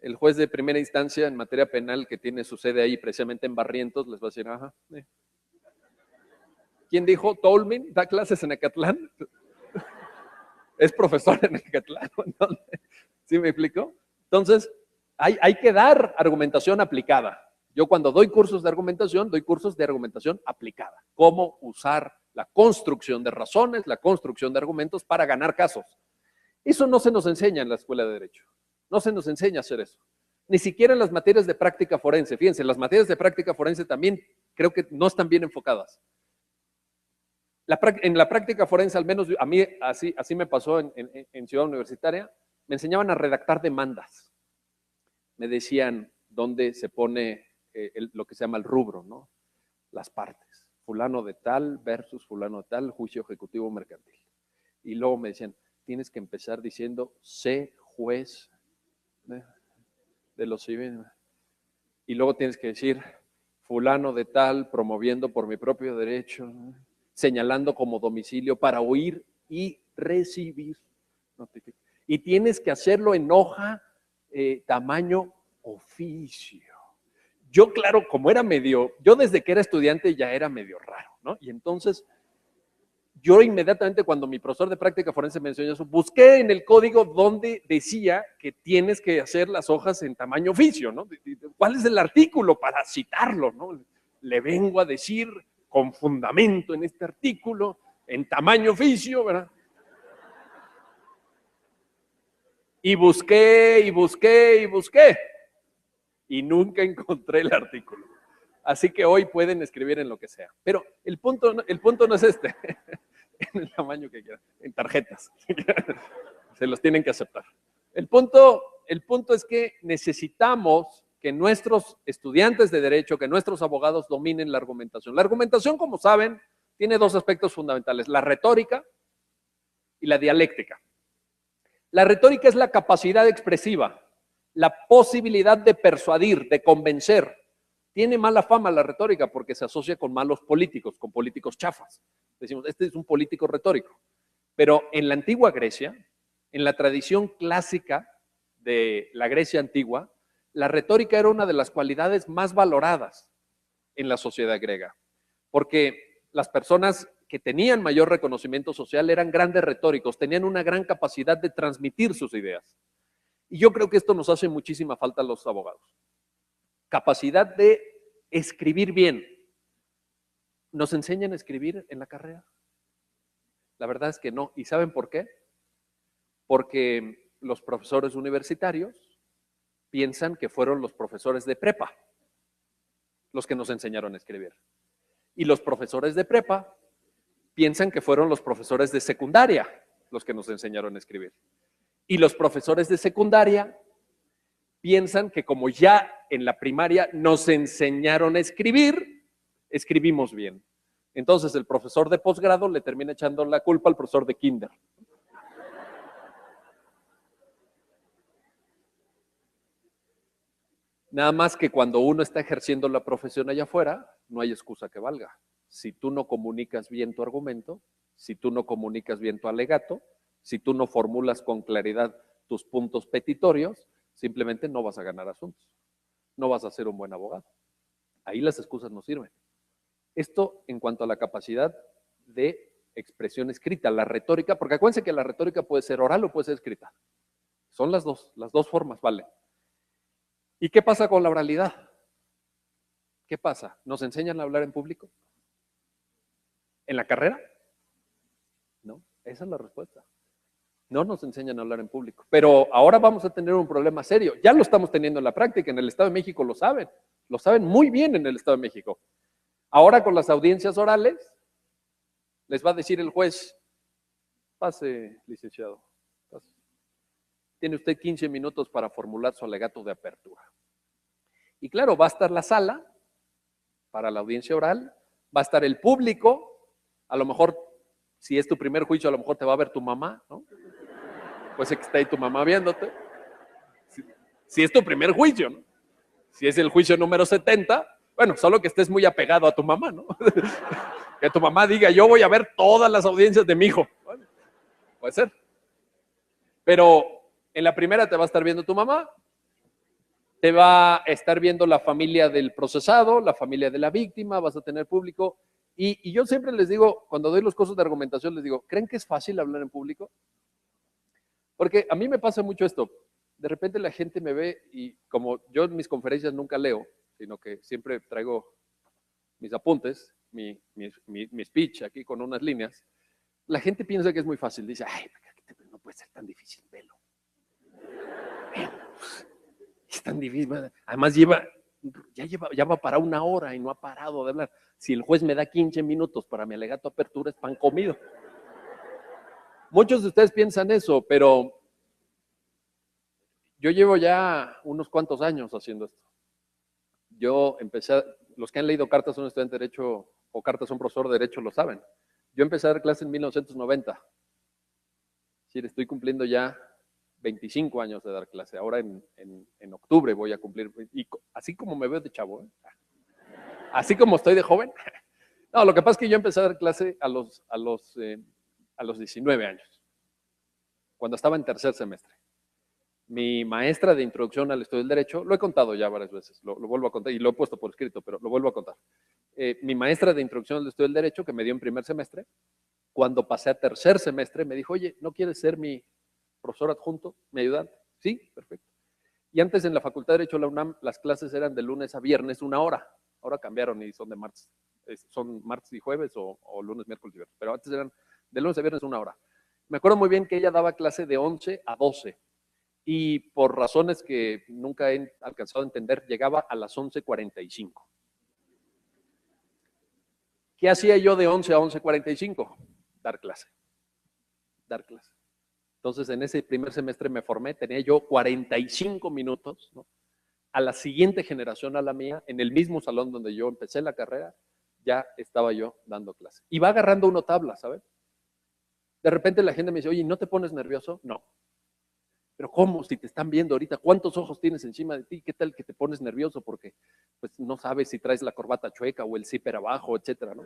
El juez de primera instancia en materia penal que tiene su sede ahí precisamente en Barrientos les va a decir, ajá. ¿Quién dijo? Tolmin, da clases en Acatlán. Es profesor en Acatlán. ¿Sí me explico? Entonces, hay que dar argumentación aplicada. Yo cuando doy cursos de argumentación aplicada. Cómo usar la construcción de razones, la construcción de argumentos para ganar casos. Eso no se nos enseña en la escuela de Derecho. No se nos enseña a hacer eso. Ni siquiera en las materias de práctica forense. Fíjense, las materias de práctica forense también creo que no están bien enfocadas. En la práctica forense, al menos a mí así me pasó en Ciudad Universitaria, me enseñaban a redactar demandas. Me decían dónde se pone lo que se llama el rubro, ¿no? Las partes. Fulano de tal versus fulano de tal, juicio ejecutivo mercantil. Y luego me decían, tienes que empezar diciendo, sé juez de los civiles. Y luego tienes que decir, fulano de tal, promoviendo por mi propio derecho, señalando como domicilio para oír y recibir. Y tienes que hacerlo en hoja tamaño oficio. Yo, claro, yo desde que era estudiante ya era medio raro, ¿no? Y entonces, yo inmediatamente cuando mi profesor de práctica forense me enseñó eso, busqué en el código donde decía que tienes que hacer las hojas en tamaño oficio, ¿no? ¿Cuál es el artículo para citarlo, no? Le vengo a decir con fundamento en este artículo, en tamaño oficio, ¿verdad? Y busqué, y busqué, y busqué. Y nunca encontré el artículo. Así que hoy pueden escribir en lo que sea. Pero el punto no es este. En el tamaño que quieran. En tarjetas. Se los tienen que aceptar. El punto es que necesitamos que nuestros estudiantes de derecho, que nuestros abogados dominen la argumentación. La argumentación, como saben, tiene dos aspectos fundamentales. La retórica y la dialéctica. La retórica es la capacidad expresiva, la posibilidad de persuadir, de convencer. Tiene mala fama la retórica porque se asocia con malos políticos, con políticos chafas. Decimos, este es un político retórico. Pero en la antigua Grecia, en la tradición clásica de la Grecia antigua, la retórica era una de las cualidades más valoradas en la sociedad griega. Porque las personas que tenían mayor reconocimiento social eran grandes retóricos, tenían una gran capacidad de transmitir sus ideas. Y yo creo que esto nos hace muchísima falta a los abogados. Capacidad de escribir bien. ¿Nos enseñan a escribir en la carrera? La verdad es que no. ¿Y saben por qué? Porque los profesores universitarios piensan que fueron los profesores de prepa los que nos enseñaron a escribir. Y los profesores de prepa piensan que fueron los profesores de secundaria los que nos enseñaron a escribir. Y los profesores de secundaria piensan que como ya en la primaria nos enseñaron a escribir, escribimos bien. Entonces el profesor de posgrado le termina echando la culpa al profesor de kinder. Nada más que cuando uno está ejerciendo la profesión allá afuera, no hay excusa que valga. Si tú no comunicas bien tu argumento, si tú no comunicas bien tu alegato, si tú no formulas con claridad tus puntos petitorios, simplemente no vas a ganar asuntos. No vas a ser un buen abogado. Ahí las excusas no sirven. Esto en cuanto a la capacidad de expresión escrita, la retórica, porque acuérdense que la retórica puede ser oral o puede ser escrita. Son las dos formas, vale. ¿Y qué pasa con la oralidad? ¿Qué pasa? ¿Nos enseñan a hablar en público? ¿En la carrera? No, esa es la respuesta. No nos enseñan a hablar en público. Pero ahora vamos a tener un problema serio. Ya lo estamos teniendo en la práctica. En el Estado de México lo saben muy bien en el Estado de México. Ahora con las audiencias orales, les va a decir el juez, pase, licenciado, pase. Tiene usted 15 minutos para formular su alegato de apertura. Y claro, va a estar la sala para la audiencia oral, va a estar el público, a lo mejor, si es tu primer juicio, a lo mejor te va a ver tu mamá, ¿no? Puede ser que esté ahí tu mamá viéndote. Si es tu primer juicio, ¿no? Si es el juicio número 70, bueno, solo que estés muy apegado a tu mamá, ¿no? Que tu mamá diga, yo voy a ver todas las audiencias de mi hijo. Bueno, puede ser. Pero en la primera te va a estar viendo tu mamá, te va a estar viendo la familia del procesado, la familia de la víctima, vas a tener público. Y yo siempre les digo, cuando doy los cursos de argumentación, les digo, ¿creen que es fácil hablar en público? Porque a mí me pasa mucho esto. De repente la gente me ve y como yo en mis conferencias nunca leo, sino que siempre traigo mis apuntes, mi speech aquí con unas líneas, la gente piensa que es muy fácil. Dice, ay, no puede ser tan difícil, velo. Es tan difícil. Además ya va para 1 hora y no ha parado de hablar. Si el juez me da 15 minutos para mi alegato apertura, es pan comido. Muchos de ustedes piensan eso, pero yo llevo ya unos cuantos años haciendo esto. Yo empecé, los que han leído Cartas a un estudiante de Derecho o Cartas a un profesor de Derecho lo saben. Yo empecé a dar clase en 1990. Sí, estoy cumpliendo ya 25 años de dar clase. Ahora en octubre voy a cumplir, y así como me veo de chavo, ¿eh? Así como estoy de joven. No, lo que pasa es que yo empecé a dar clase a los 19 años, cuando estaba en tercer semestre. Mi maestra de introducción al estudio del derecho, lo he contado ya varias veces, lo vuelvo a contar y lo he puesto por escrito, pero lo vuelvo a contar. Mi maestra de introducción al estudio del derecho, que me dio en primer semestre, cuando pasé a tercer semestre, me dijo, oye, ¿no quieres ser mi profesor adjunto, mi ayudante? Sí, perfecto. Y antes en la Facultad de Derecho de la UNAM, las clases eran de lunes a viernes 1 hora. Ahora cambiaron y son de martes. Son martes y jueves o lunes, miércoles y viernes. Pero antes eran de lunes a viernes 1 hora. Me acuerdo muy bien que ella daba clase de 11 a 12. Y por razones que nunca he alcanzado a entender, llegaba a las 11:45. ¿Qué hacía yo de 11 a 11:45? Dar clase. Dar clase. Entonces, en ese primer semestre me formé, tenía yo 45 minutos, ¿no? A la siguiente generación, a la mía, en el mismo salón donde yo empecé la carrera, ya estaba yo dando clase. Y va agarrando uno tabla, ¿sabes? De repente la gente me dice, oye, ¿no te pones nervioso? No. Pero ¿cómo? Si te están viendo ahorita, ¿cuántos ojos tienes encima de ti? ¿Qué tal que te pones nervioso? Porque pues, no sabes si traes la corbata chueca o el zipper abajo, etcétera, ¿no?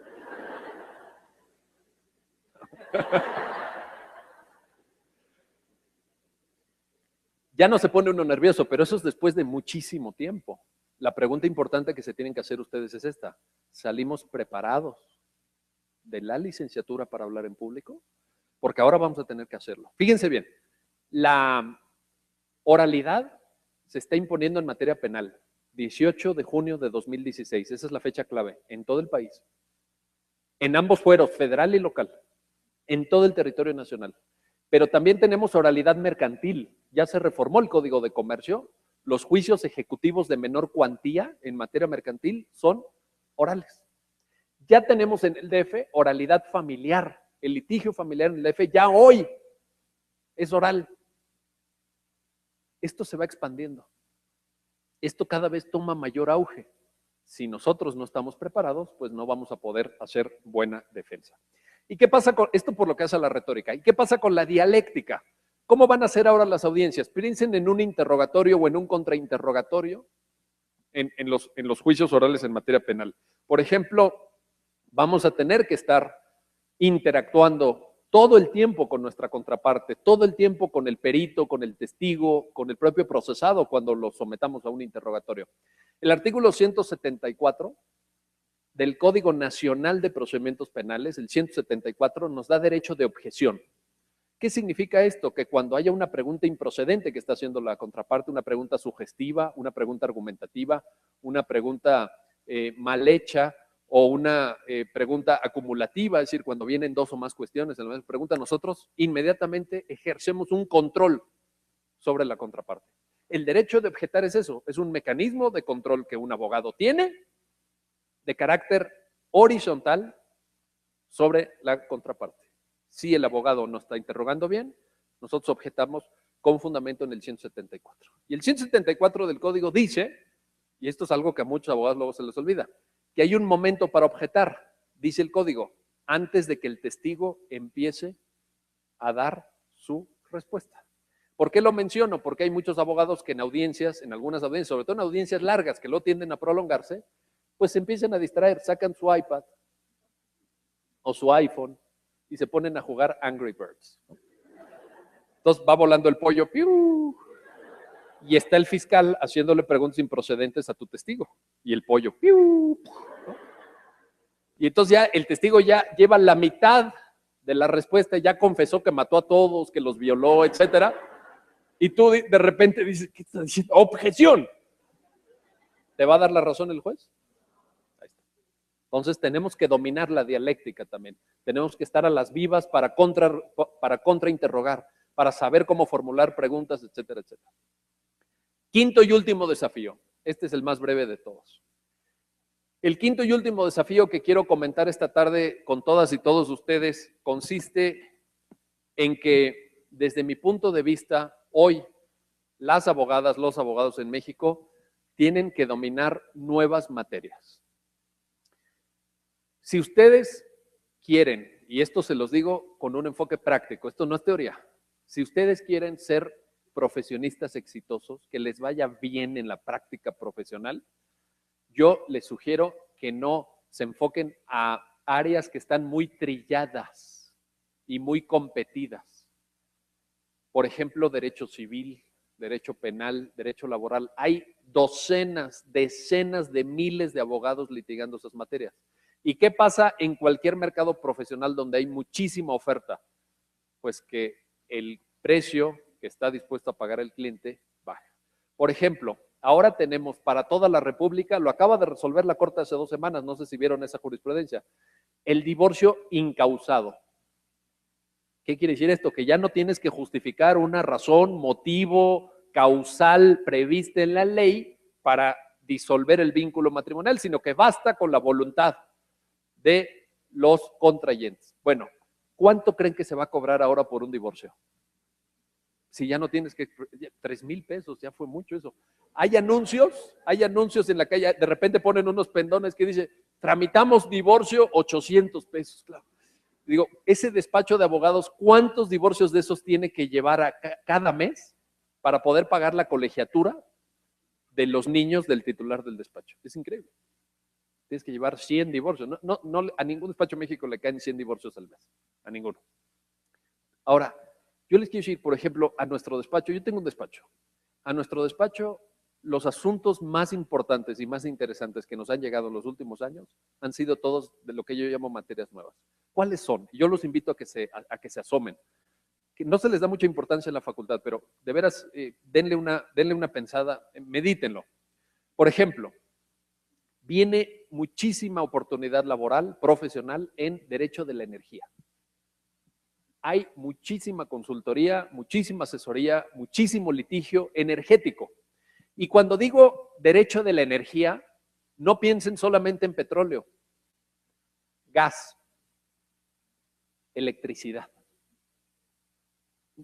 Ya no se pone uno nervioso, pero eso es después de muchísimo tiempo. La pregunta importante que se tienen que hacer ustedes es esta. ¿Salimos preparados? de la licenciatura para hablar en público, porque ahora vamos a tener que hacerlo. Fíjense bien, la oralidad se está imponiendo en materia penal, 18 de junio de 2016, esa es la fecha clave, en todo el país, en ambos fueros, federal y local, en todo el territorio nacional. Pero también tenemos oralidad mercantil, ya se reformó el Código de Comercio, los juicios ejecutivos de menor cuantía en materia mercantil son orales. Ya tenemos en el DF oralidad familiar, el litigio familiar en el DF ya hoy es oral. Esto se va expandiendo. Esto cada vez toma mayor auge. Si nosotros no estamos preparados, pues no vamos a poder hacer buena defensa. ¿Y qué pasa con esto por lo que hace la retórica? ¿Y qué pasa con la dialéctica? ¿Cómo van a ser ahora las audiencias? Piensen en un interrogatorio o en un contrainterrogatorio en los juicios orales en materia penal. Por ejemplo, vamos a tener que estar interactuando todo el tiempo con nuestra contraparte, todo el tiempo con el perito, con el testigo, con el propio procesado cuando lo sometamos a un interrogatorio. El artículo 174 del Código Nacional de Procedimientos Penales, el 174, nos da derecho de objeción. ¿Qué significa esto? Que cuando haya una pregunta improcedente que está haciendo la contraparte, una pregunta sugestiva, una pregunta argumentativa, una pregunta mal hecha o una pregunta acumulativa, es decir, cuando vienen dos o más cuestiones en la misma pregunta, nosotros inmediatamente ejercemos un control sobre la contraparte. El derecho de objetar es eso, es un mecanismo de control que un abogado tiene de carácter horizontal sobre la contraparte. Si el abogado no está interrogando bien, nosotros objetamos con fundamento en el 174. Y el 174 del código dice, y esto es algo que a muchos abogados luego se les olvida, que hay un momento para objetar, dice el código, antes de que el testigo empiece a dar su respuesta. ¿Por qué lo menciono? Porque hay muchos abogados que en audiencias, en algunas audiencias, sobre todo en audiencias largas que lo tienden a prolongarse, pues se empiezan a distraer, sacan su iPad o su iPhone y se ponen a jugar Angry Birds. Entonces va volando el pollo, ¡piu! Y está el fiscal haciéndole preguntas improcedentes a tu testigo. Y el pollo, ¡piu! Y entonces ya el testigo ya lleva la mitad de la respuesta, ya confesó que mató a todos, que los violó, etcétera. Y tú de repente dices, ¿qué estás diciendo? ¡Objeción! ¿Te va a dar la razón el juez? Ahí está. Entonces tenemos que dominar la dialéctica también. Tenemos que estar a las vivas para contrainterrogar, para saber cómo formular preguntas, etcétera, etcétera. Quinto y último desafío. Este es el más breve de todos. El quinto y último desafío que quiero comentar esta tarde con todas y todos ustedes consiste en que, desde mi punto de vista, hoy las abogadas, los abogados en México tienen que dominar nuevas materias. Si ustedes quieren, y esto se los digo con un enfoque práctico, esto no es teoría, si ustedes quieren ser profesionistas exitosos, que les vaya bien en la práctica profesional, yo les sugiero que no se enfoquen a áreas que están muy trilladas y muy competidas. Por ejemplo, derecho civil, derecho penal, derecho laboral. Hay docenas, decenas de miles de abogados litigando esas materias. ¿Y qué pasa en cualquier mercado profesional donde hay muchísima oferta? Pues que el precio que está dispuesto a pagar el cliente baja. Por ejemplo, ahora tenemos para toda la República, lo acaba de resolver la Corte hace 2 semanas, no sé si vieron esa jurisprudencia, el divorcio incausado. ¿Qué quiere decir esto? Que ya no tienes que justificar una razón, motivo, causal prevista en la ley para disolver el vínculo matrimonial, sino que basta con la voluntad de los contrayentes. Bueno, ¿cuánto creen que se va a cobrar ahora por un divorcio? Si ya no tienes que, 3,000 pesos, ya fue mucho eso. Hay anuncios en la calle, de repente ponen unos pendones que dice, tramitamos divorcio, 800 pesos, claro. Digo, ese despacho de abogados, ¿cuántos divorcios de esos tiene que llevar cada mes para poder pagar la colegiatura de los niños del titular del despacho? Es increíble. Tienes que llevar 100 divorcios. No, a ningún despacho en México le caen 100 divorcios al mes. A ninguno. Ahora, yo les quiero decir, por ejemplo, a nuestro despacho, yo tengo un despacho. A nuestro despacho, los asuntos más importantes y más interesantes que nos han llegado en los últimos años han sido todos de lo que yo llamo materias nuevas. ¿Cuáles son? Yo los invito a que se asomen. Que no se les da mucha importancia en la facultad, pero de veras, denle una pensada, medítenlo. Por ejemplo, viene muchísima oportunidad laboral, profesional, en derecho de la energía. Hay muchísima consultoría, muchísima asesoría, muchísimo litigio energético. Y cuando digo derecho de la energía, no piensen solamente en petróleo, gas, electricidad.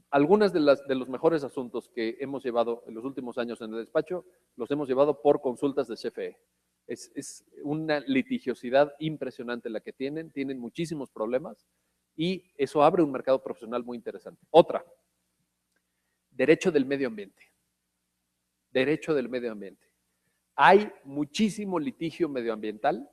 Algunas de los mejores asuntos que hemos llevado en los últimos años en el despacho, los hemos llevado por consultas de CFE. Es una litigiosidad impresionante la que tienen muchísimos problemas y eso abre un mercado profesional muy interesante. Otra, derecho del medio ambiente. Derecho del medio ambiente. Hay muchísimo litigio medioambiental,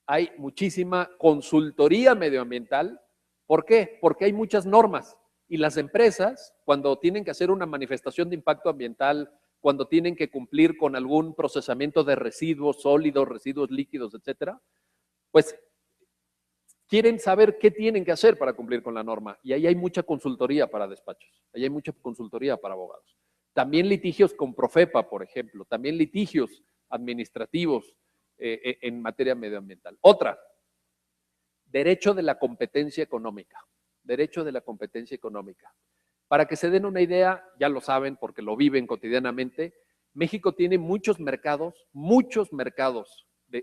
hay muchísima consultoría medioambiental. ¿Por qué? Porque hay muchas normas y las empresas, cuando tienen que hacer una manifestación de impacto ambiental, cuando tienen que cumplir con algún procesamiento de residuos sólidos, residuos líquidos, etcétera, pues quieren saber qué tienen que hacer para cumplir con la norma. Y ahí hay mucha consultoría para despachos, ahí hay mucha consultoría para abogados. También litigios con Profepa, por ejemplo, también litigios administrativos en materia medioambiental. Otra, derecho de la competencia económica. Derecho de la competencia económica. Para que se den una idea, ya lo saben porque lo viven cotidianamente, México tiene muchos mercados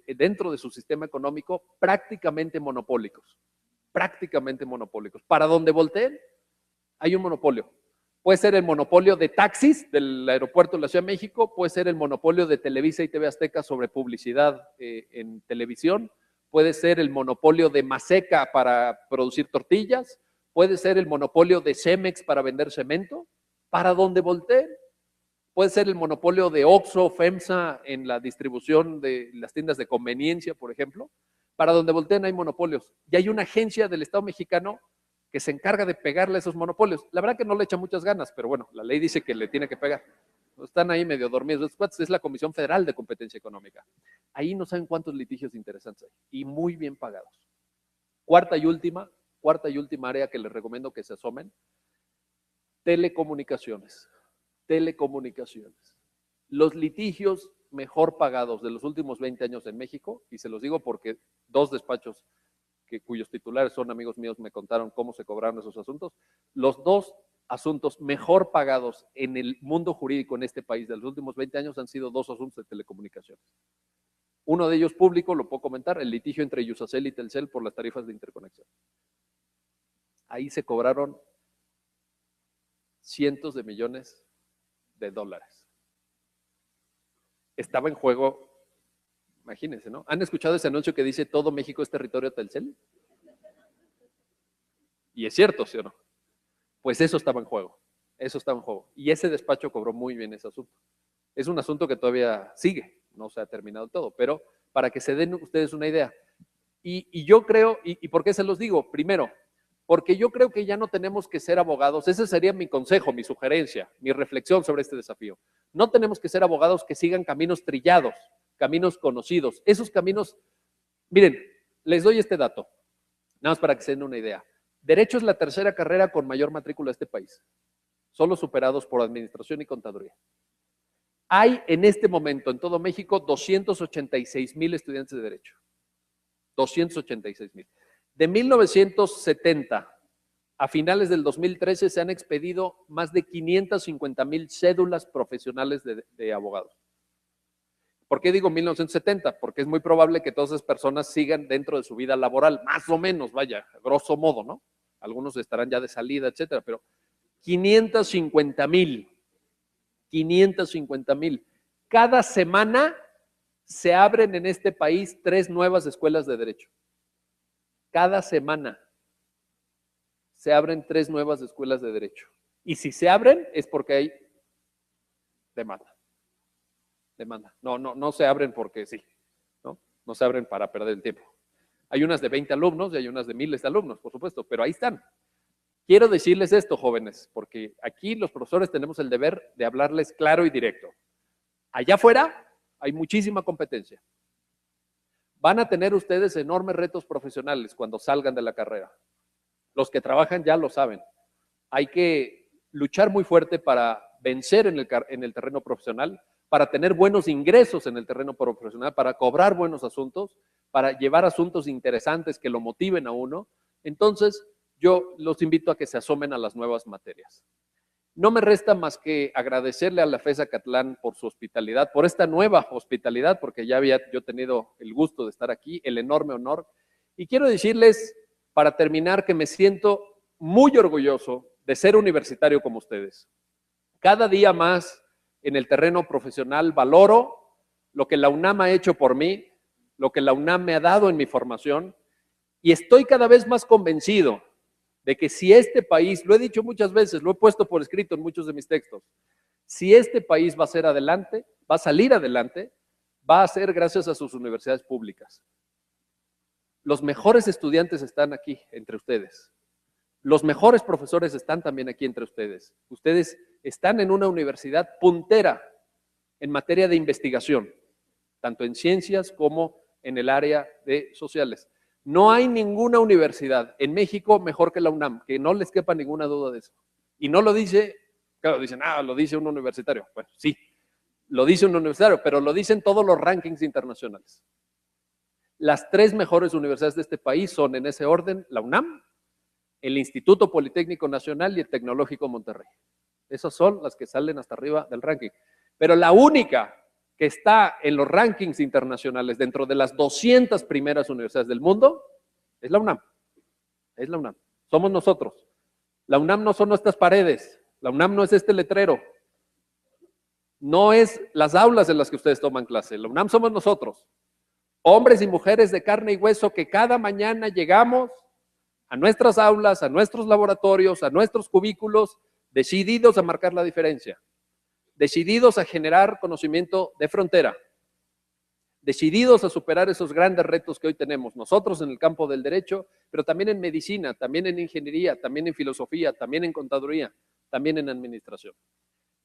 dentro de su sistema económico prácticamente monopólicos. Prácticamente monopólicos. Para donde volteen, hay un monopolio. Puede ser el monopolio de taxis del aeropuerto de la Ciudad de México, puede ser el monopolio de Televisa y TV Azteca sobre publicidad en televisión, puede ser el monopolio de Maseca para producir tortillas, puede ser el monopolio de Cemex para vender cemento, para donde volteen. Puede ser el monopolio de Oxxo, FEMSA en la distribución de las tiendas de conveniencia, por ejemplo. Para donde volteen hay monopolios. Y hay una agencia del Estado mexicano que se encarga de pegarle a esos monopolios. La verdad que no le echa muchas ganas, pero bueno, la ley dice que le tiene que pegar. Están ahí medio dormidos. Es la Comisión Federal de Competencia Económica. Ahí no saben cuántos litigios interesantes hay y muy bien pagados. Cuarta y última área que les recomiendo que se asomen, telecomunicaciones. Telecomunicaciones. Los litigios mejor pagados de los últimos 20 años en México, y se los digo porque dos despachos cuyos titulares son amigos míos me contaron cómo se cobraron esos asuntos, los dos asuntos mejor pagados en el mundo jurídico en este país de los últimos 20 años han sido dos asuntos de telecomunicaciones. Uno de ellos público, lo puedo comentar, el litigio entre Iusacell y Telcel por las tarifas de interconexión. Ahí se cobraron cientos de millones de dólares. Estaba en juego, imagínense, ¿no? ¿Han escuchado ese anuncio que dice todo México es territorio Telcel? Y es cierto, ¿sí o no? Pues eso estaba en juego, eso estaba en juego. Y ese despacho cobró muy bien ese asunto. Es un asunto que todavía sigue, no se ha terminado todo, pero para que se den ustedes una idea. Y yo creo, ¿y por qué se los digo? Primero, porque yo creo que ya no tenemos que ser abogados, ese sería mi consejo, mi sugerencia, mi reflexión sobre este desafío. No tenemos que ser abogados que sigan caminos trillados, caminos conocidos. Esos caminos, miren, les doy este dato, nada más para que se den una idea. Derecho es la tercera carrera con mayor matrícula de este país, solo superados por administración y contaduría. Hay en este momento en todo México 286,000 estudiantes de Derecho. 286,000. De 1970 a finales del 2013 se han expedido más de 550,000 cédulas profesionales de abogados. ¿Por qué digo 1970? Porque es muy probable que todas esas personas sigan dentro de su vida laboral, más o menos, vaya, grosso modo, ¿no? Algunos estarán ya de salida, etcétera, pero 550,000. 550,000. Cada semana se abren en este país 3 nuevas escuelas de derecho. Cada semana se abren 3 nuevas escuelas de derecho. Y si se abren es porque hay demanda. Demanda. No se abren porque sí, ¿no? No se abren para perder el tiempo. Hay unas de 20 alumnos y hay unas de miles de alumnos, por supuesto, pero ahí están. Quiero decirles esto, jóvenes, porque aquí los profesores tenemos el deber de hablarles claro y directo. Allá afuera hay muchísima competencia. Van a tener ustedes enormes retos profesionales cuando salgan de la carrera. Los que trabajan ya lo saben. Hay que luchar muy fuerte para vencer en el terreno profesional, para tener buenos ingresos en el terreno profesional, para cobrar buenos asuntos, para llevar asuntos interesantes que lo motiven a uno. Entonces, yo los invito a que se asomen a las nuevas materias. No me resta más que agradecerle a la FES Acatlán por su hospitalidad, por esta nueva hospitalidad, porque ya había yo tenido el gusto de estar aquí, el enorme honor. Y quiero decirles, para terminar, que me siento muy orgulloso de ser universitario como ustedes. Cada día más en el terreno profesional valoro lo que la UNAM ha hecho por mí, lo que la UNAM me ha dado en mi formación, y estoy cada vez más convencido de que si este país, lo he dicho muchas veces, lo he puesto por escrito en muchos de mis textos, si este país va a ser adelante, va a salir adelante, va a ser gracias a sus universidades públicas. Los mejores estudiantes están aquí entre ustedes. Los mejores profesores están también aquí entre ustedes. Ustedes están en una universidad puntera en materia de investigación, tanto en ciencias como en el área de sociales. No hay ninguna universidad en México mejor que la UNAM, que no les quepa ninguna duda de eso. Y no lo dice, claro, dicen, lo dice un universitario. Bueno, sí, lo dice un universitario, pero lo dicen todos los rankings internacionales. Las 3 mejores universidades de este país son, en ese orden, la UNAM, el Instituto Politécnico Nacional y el Tecnológico Monterrey. Esas son las que salen hasta arriba del ranking. Pero la única que está en los rankings internacionales dentro de las 200 primeras universidades del mundo es la UNAM. Es la UNAM. Somos nosotros. La UNAM no son nuestras paredes. La UNAM no es este letrero. No es las aulas en las que ustedes toman clase. La UNAM somos nosotros. Hombres y mujeres de carne y hueso que cada mañana llegamos a nuestras aulas, a nuestros laboratorios, a nuestros cubículos, decididos a marcar la diferencia, decididos a generar conocimiento de frontera, decididos a superar esos grandes retos que hoy tenemos nosotros en el campo del derecho, pero también en medicina, también en ingeniería, también en filosofía, también en contaduría, también en administración.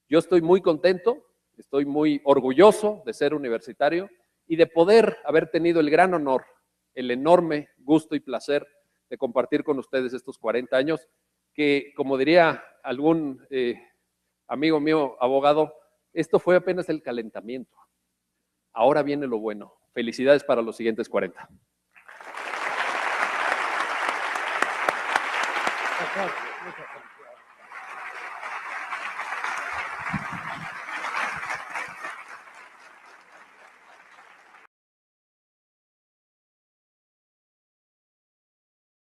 Yo estoy muy contento, estoy muy orgulloso de ser universitario y de poder haber tenido el gran honor, el enorme gusto y placer de compartir con ustedes estos 40 años, que, como diría algún amigo mío, abogado, esto fue apenas el calentamiento. Ahora viene lo bueno. Felicidades para los siguientes 40. Muchas felicidades.